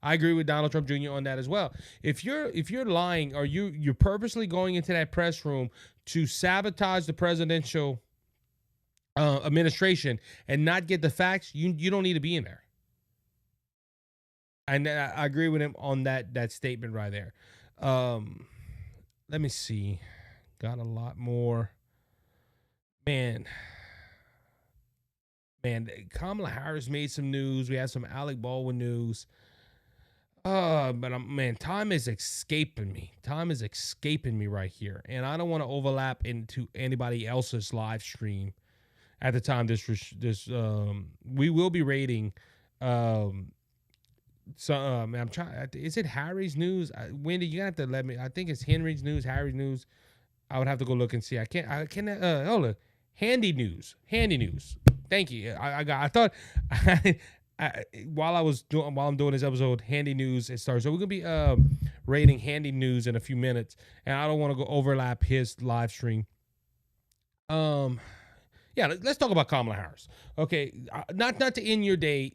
I agree with Donald Trump Jr. on that as well. If you're lying or you're purposely going into that press room to sabotage the presidential administration and not get the facts, you don't need to be in there. And I agree with him on that statement right there. Let me see. Got a lot more. Man, Kamala Harris made some news. We had some Alec Baldwin news. But time is escaping me. Time is escaping me right here, and I don't want to overlap into anybody else's live stream. At the time, we will be rating. I'm trying. Is it Harry's news? Wendy, you have to let me. I think it's Henry's news, Harry's news. I would have to go look and see. I can't. Oh look, handy news. Thank you. I thought. While I'm doing this episode, Handy News it starts. So we're gonna be rating Handy News in a few minutes, and I don't want to go overlap his live stream. Let's talk about Kamala Harris. Okay, not to end your day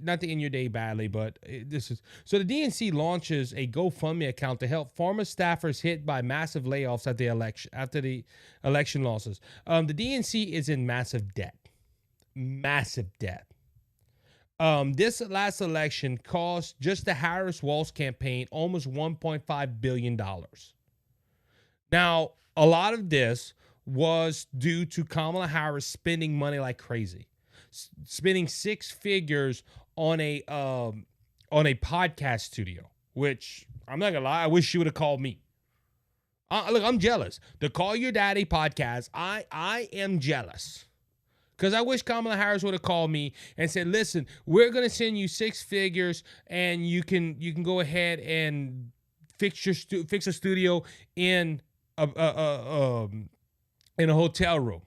badly, but this is so the DNC launches a GoFundMe account to help former staffers hit by massive layoffs after the election losses. The DNC is in massive debt. This last election cost just the Harris-Walz campaign almost $1.5 billion. Now, a lot of this was due to Kamala Harris spending money like crazy, spending six figures on a podcast studio, which I'm not gonna lie, I wish she would have called me. Look, I'm jealous. The Call Your Daddy podcast, I am jealous. Because I wish Kamala Harris would have called me and said, "Listen, we're gonna send you 6 figures, and you can go ahead and fix a studio in in a hotel room."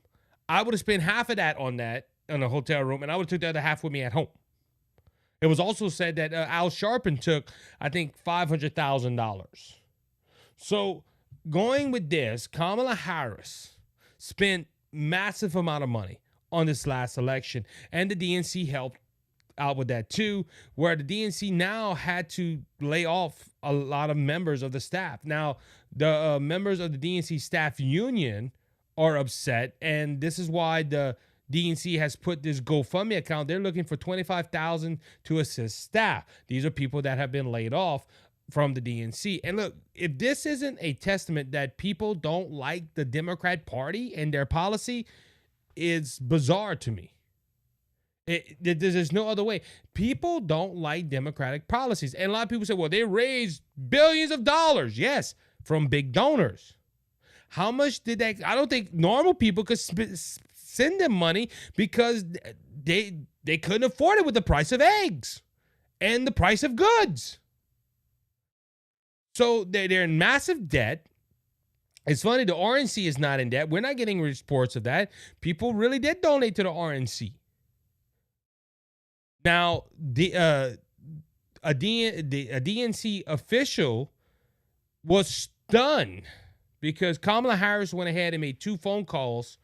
I would have spent half of that on a hotel room, and I would have took the other half with me at home. It was also said that Al Sharpton took, I think, $500,000. So going with this, Kamala Harris spent massive amount of money on this last election, and the DNC helped out with that too, where the DNC now had to lay off a lot of members of the staff. Now, the members of the DNC staff union are upset, and this is why the DNC has put this GoFundMe account. They're looking for $25,000 to assist staff. These are people that have been laid off from the DNC. And look, if this isn't a testament that people don't like the Democrat Party and their policy, it's bizarre to me. There's no other way. People don't like Democratic policies. And a lot of people say, well, they raised billions of dollars. Yes, from big donors. How much did that? I don't think normal people could send them money because they couldn't afford it with the price of eggs and the price of goods. So they're in massive debt. It's funny, the RNC is not in debt. We're not getting reports of that. People really did donate to the RNC. Now, a DNC official was stunned because Kamala Harris went ahead and made 2 phone calls.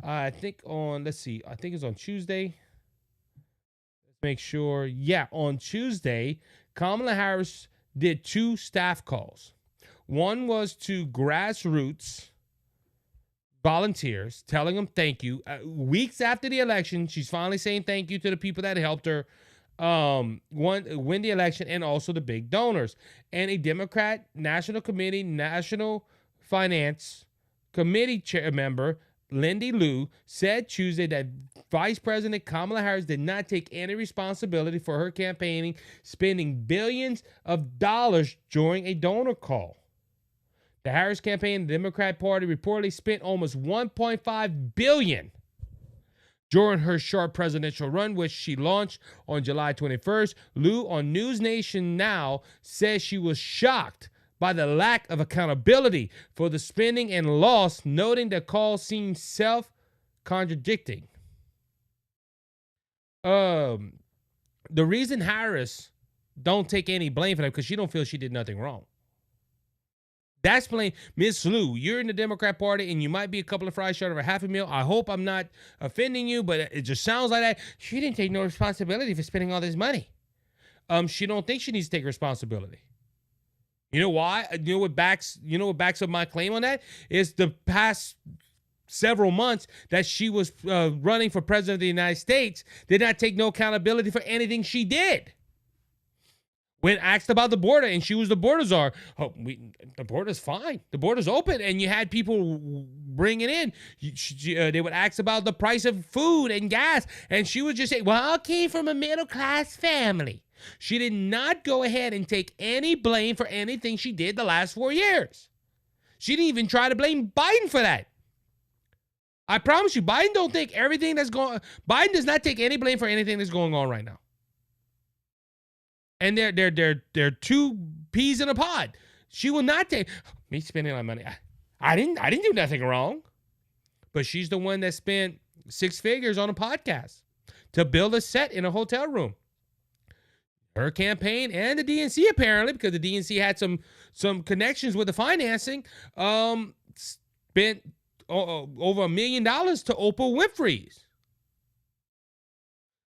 I think it's on Tuesday. Let's make sure. Yeah, on Tuesday, Kamala Harris did 2 staff calls. One was to grassroots volunteers, telling them thank you. Weeks after the election, she's finally saying thank you to the people that helped her win the election, and also the big donors. And a Democrat National Committee, National Finance Committee chair member, Lindy Liu, said Tuesday that Vice President Kamala Harris did not take any responsibility for her campaigning, spending billions of dollars during a donor call. The Harris campaign, the Democrat Party, reportedly spent almost $1.5 billion during her short presidential run, which she launched on July 21st. Liu on News Nation Now says she was shocked by the lack of accountability for the spending and loss, noting the call seemed self-contradicting. The reason Harris don't take any blame for that because she don't feel she did nothing wrong. That's blame. Miss Liu, you're in the Democrat Party and you might be a couple of fries short of a half a meal. I hope I'm not offending you, but it just sounds like that. She didn't take no responsibility for spending all this money. She don't think she needs to take responsibility. You know why? You know what backs up my claim on that? Is the past several months that she was running for president of the United States did not take no accountability for anything she did. When asked about the border, and she was the border czar, the border's fine. The border's open, and you had people bring it in. They would ask about the price of food and gas, and she would just say, well, I came from a middle-class family. She did not go ahead and take any blame for anything she did the last 4 years. She didn't even try to blame Biden for that. I promise you, Biden does not take any blame for anything that's going on right now. And they're 2 peas in a pod. She will not take me spending my money. I didn't do nothing wrong. But she's the one that spent 6 figures on a podcast to build a set in a hotel room. Her campaign and the DNC, apparently, because the DNC had some connections with the financing, spent over $1 million to Oprah Winfrey's.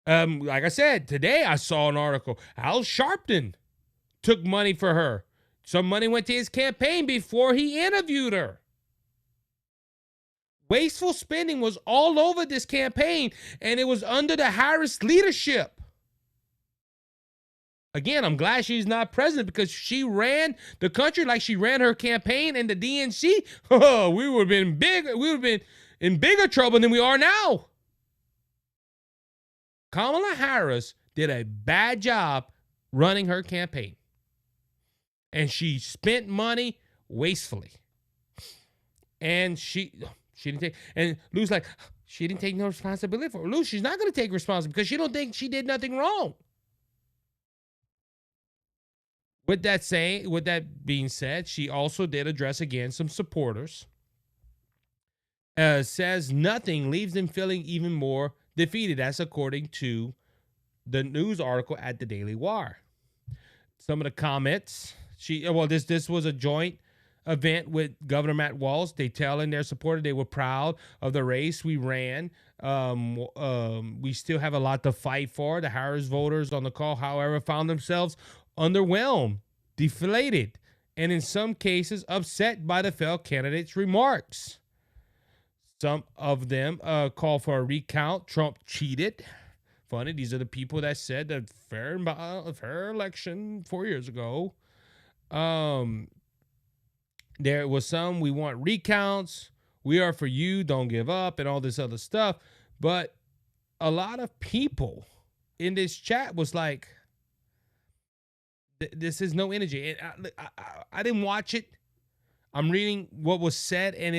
Like I said, today I saw an article. Al Sharpton took money for her. Some money went to his campaign before he interviewed her. Wasteful spending was all over this campaign, and it was under the Harris leadership. Again, I'm glad she's not president because she ran the country like she ran her campaign and the DNC. Oh, we would have been big. We would have been in bigger trouble than we are now. Kamala Harris did a bad job running her campaign. And she spent money wastefully. And she didn't take, and Lou's like, She didn't take no responsibility for it. Lou, she's not going to take responsibility because she don't think she did nothing wrong. With that being said, she also did address again some supporters. Says nothing leaves them feeling even more defeated. That's according to the news article at the Daily Wire. Some of the comments. This was a joint event with Governor Matt Walsh. They telling their supporters they were proud of the race we ran. We still have a lot to fight for. The Harris voters on the call, however, found themselves underwhelmed, deflated, and in some cases upset by the failed candidate's remarks. Some of them call for a recount. Trump cheated. Funny, these are the people that said that fair election 4 years ago. There was some, we want recounts. We are for you, don't give up, and all this other stuff. But a lot of people in this chat was like, this is no energy. And I didn't watch it. I'm reading what was said, and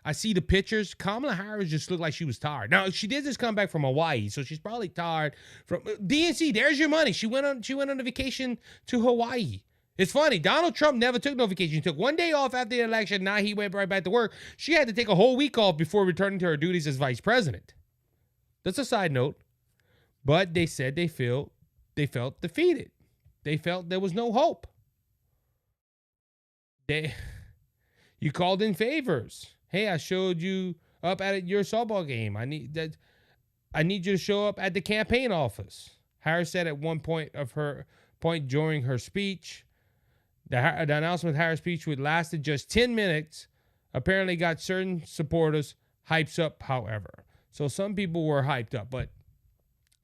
I see the pictures. Kamala Harris just looked like she was tired. Now, she did just come back from Hawaii, so she's probably tired from DNC. There's your money. She went on a vacation to Hawaii. It's funny. Donald Trump never took no vacation. He took 1 day off after the election. Now he went right back to work. She had to take a whole week off before returning to her duties as vice president. That's a side note. But they said they felt defeated. They felt there was no hope. You called in favors. Hey, I showed you up at your softball game. I need you to show up at the campaign office. Harris said at one point during her speech, the announcement of Harris' speech, which lasted just 10 minutes, apparently got certain supporters hyped up, however. So some people were hyped up, but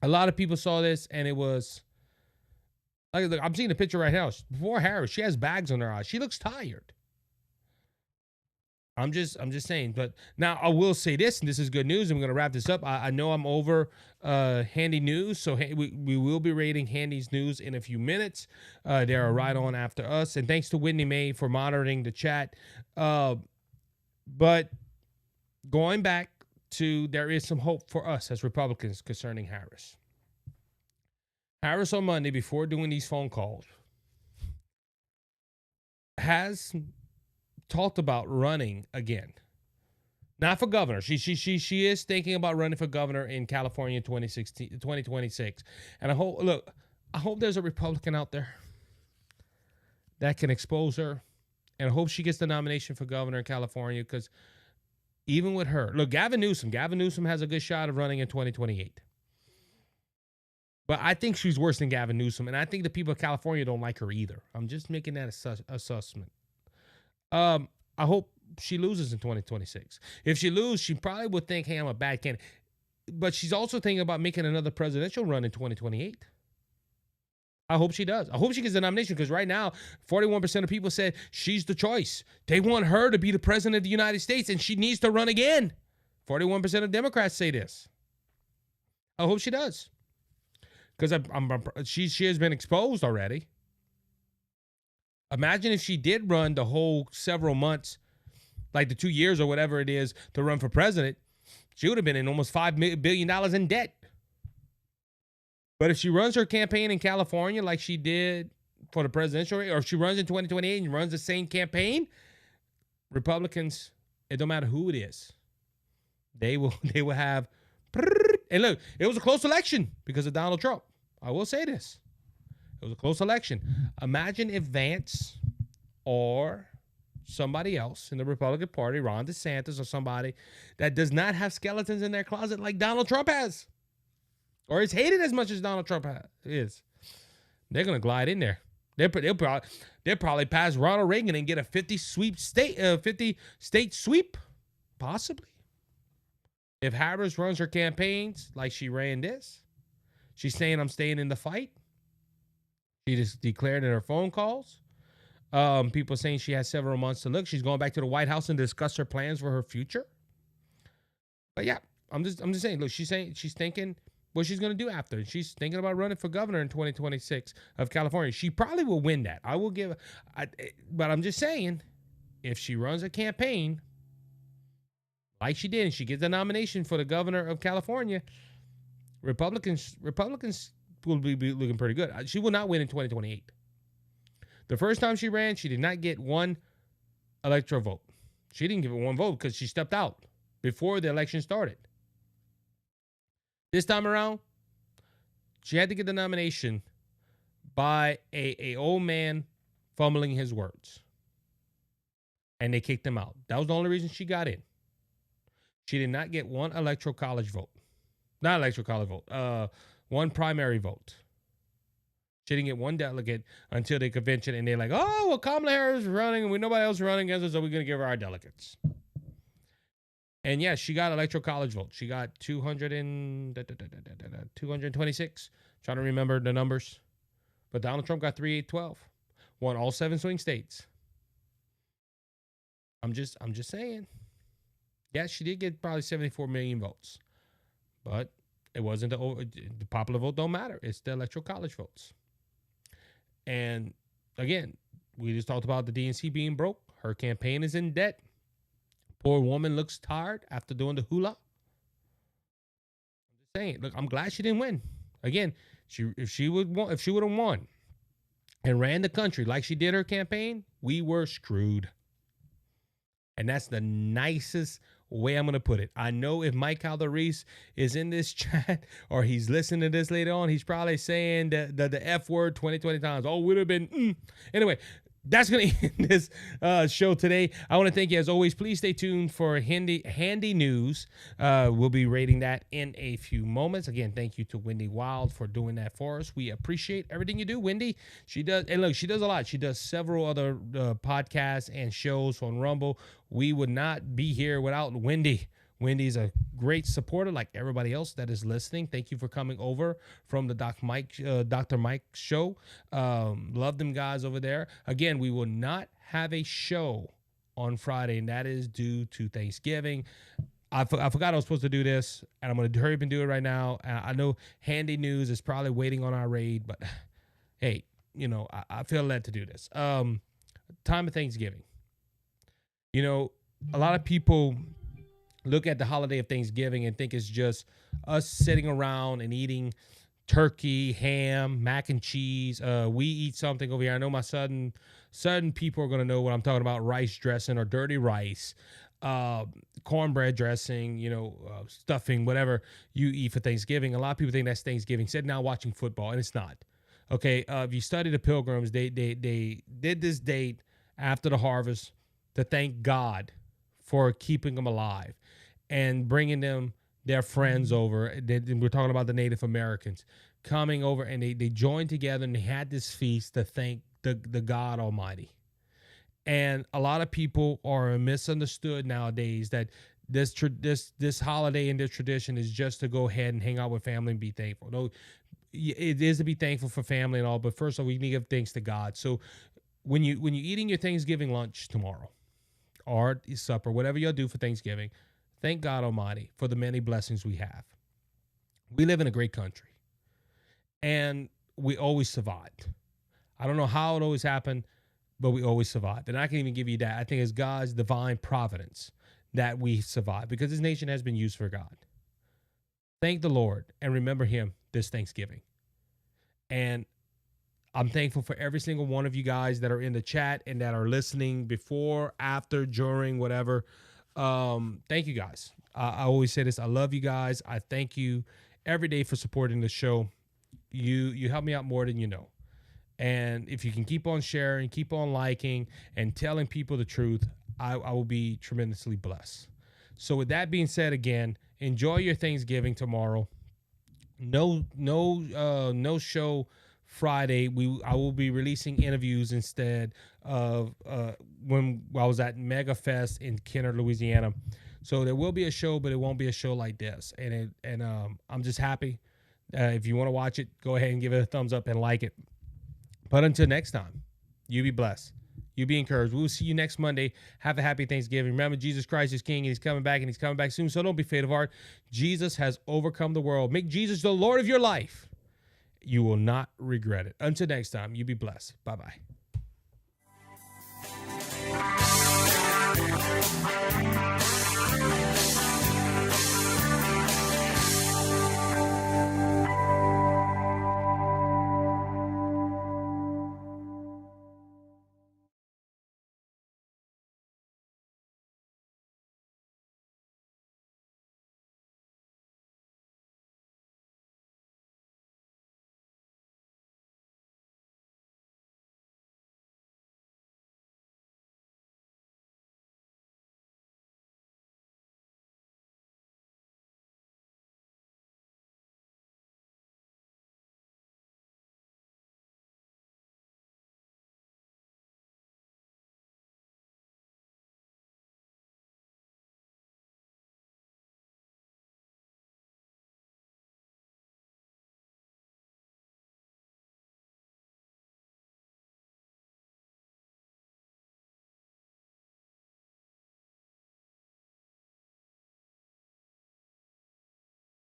a lot of people saw this, and it was like, I'm seeing the picture right now. Before Harris, she has bags on her eyes. She looks tired. I'm just saying. But now I will say this, and this is good news, and we're going to wrap this up. I know I'm over Handy News, so we will be rating Handy's news in a few minutes. They're right on after us. And thanks to Whitney May for monitoring the chat. But going back to, there is some hope for us as Republicans concerning Harris. Harris on Monday, before doing these phone calls, has talked about running again. Not for governor. She is thinking about running for governor in California in 2026. And I hope there's a Republican out there that can expose her. And I hope she gets the nomination for governor in California, because even with her, look, Gavin Newsom has a good shot of running in 2028. But I think she's worse than Gavin Newsom, and I think the people of California don't like her either. I'm just making that assessment. I hope she loses in 2026. If she loses, she probably would think, hey, I'm a bad candidate. But she's also thinking about making another presidential run in 2028. I hope she does. I hope she gets the nomination, because right now, 41% of people said she's the choice. They want her to be the president of the United States, and she needs to run again. 41% of Democrats say this. I hope she does, because she has been exposed already. Imagine if she did run the whole several months, like the 2 years or whatever it is, to run for president. She would have been in almost $5 billion in debt. But if she runs her campaign in California like she did for the presidential race, or if she runs in 2028 and runs the same campaign, Republicans, it don't matter who it is, they will have. And look, it was a close election because of Donald Trump. I will say this. It was a close election. Imagine if Vance or somebody else in the Republican Party, Ron DeSantis or somebody that does not have skeletons in their closet like Donald Trump has, or is hated as much as Donald Trump is, they're going to glide in there. They'll probably pass Ronald Reagan and get a 50 state sweep, possibly. If Harris runs her campaigns like she ran this, she's saying, I'm staying in the fight. She just declared in her phone calls. People saying she has several months to look. She's going back to the White House and discuss her plans for her future. But yeah, I'm just saying, look, she's thinking what she's going to do after. She's thinking about running for governor in 2026 of California. She probably will win that. But I'm just saying, if she runs a campaign like she did, and she gets the nomination for the governor of California, Republicans will be looking pretty good. She will not win in 2028. The first time she ran, she did not get one electoral vote. She didn't give it one vote because she stepped out before the election started. This time around, she had to get the nomination by a old man fumbling his words. And they kicked him out. That was the only reason she got in. She did not get one electoral college vote. Not electoral college vote. One primary vote. She didn't get one delegate until the convention, and they're like, oh, well, Kamala Harris is running, and nobody else is running against us, so we're going to give her our delegates. And yes, she got electoral college votes. She got 226. Trying to remember the numbers. But Donald Trump got 312. Won all 7 swing states. I'm just saying. Yes, she did get probably 74 million votes. But it wasn't the popular vote don't matter. It's the electoral college votes. And again, we just talked about the DNC being broke. Her campaign is in debt. Poor woman looks tired after doing the hula. I'm just saying. Look, I'm glad she didn't win. Again, if she would have won and ran the country like she did her campaign, we were screwed. And that's the nicest way I'm going to put it. I know if Mike Calderis is in this chat or he's listening to this later on, he's probably saying the F word 20 times. Oh, would have been. Anyway, that's going to end this show today. I want to thank you as always. Please stay tuned for handy news. We'll be rating that in a few moments. Again, thank you to Wendy Wild for doing that for us. We appreciate everything you do, Wendy. She does, and look, she does a lot. She does several other podcasts and shows on Rumble. We would not be here without Wendy. Wendy's a great supporter like everybody else that is listening. Thank you for coming over from the Dr. Mike show. Love them guys over there. Again, we will not have a show on Friday, and that is due to Thanksgiving. I forgot I was supposed to do this, and I'm going to hurry up and do it right now. I know Handy News is probably waiting on our raid, but hey, I feel led to do this. Time of Thanksgiving. A lot of people look at the holiday of Thanksgiving and think it's just us sitting around and eating turkey, ham, mac and cheese. We eat something over here. I know my sudden people are going to know what I'm talking about. Rice dressing or dirty rice, cornbread dressing, stuffing, whatever you eat for Thanksgiving. A lot of people think that's Thanksgiving. Sitting down watching football, and it's not. Okay, if you study the Pilgrims, they did this date after the harvest to thank God for keeping them alive and bringing them their friends over. We're talking about the Native Americans coming over, and they joined together and they had this feast to thank the God Almighty. And a lot of people are misunderstood nowadays that this holiday and this tradition is just to go ahead and hang out with family and be thankful. No, it is to be thankful for family and all, but first of all, we need to give thanks to God. So when you're eating your Thanksgiving lunch tomorrow, or supper, whatever you'll do for Thanksgiving, thank God Almighty for the many blessings we have. We live in a great country, and we always survived. I don't know how it always happened, but we always survived. And I can even give you that. I think it's God's divine providence that we survived, because this nation has been used for God. Thank the Lord and remember him this Thanksgiving. And I'm thankful for every single one of you guys that are in the chat and that are listening before, after, during, whatever. Thank you guys. I always say this. I love you guys. I thank you every day for supporting the show. You help me out more than you know. And if you can keep on sharing, keep on liking, and telling people the truth, I will be tremendously blessed. So with that being said, again, enjoy your Thanksgiving tomorrow. No show Friday. I will be releasing interviews instead of when I was at Mega Fest in Kenner, Louisiana. So there will be a show, but it won't be a show like this. And I'm just happy. If you want to watch it, go ahead and give it a thumbs up and like it. But until next time, you be blessed. You be encouraged. We will see you next Monday. Have a happy Thanksgiving. Remember, Jesus Christ is King, and he's coming back, and he's coming back soon. So don't be faint of heart. Jesus has overcome the world. Make Jesus the Lord of your life. You will not regret it. Until next time, you be blessed. Bye-bye.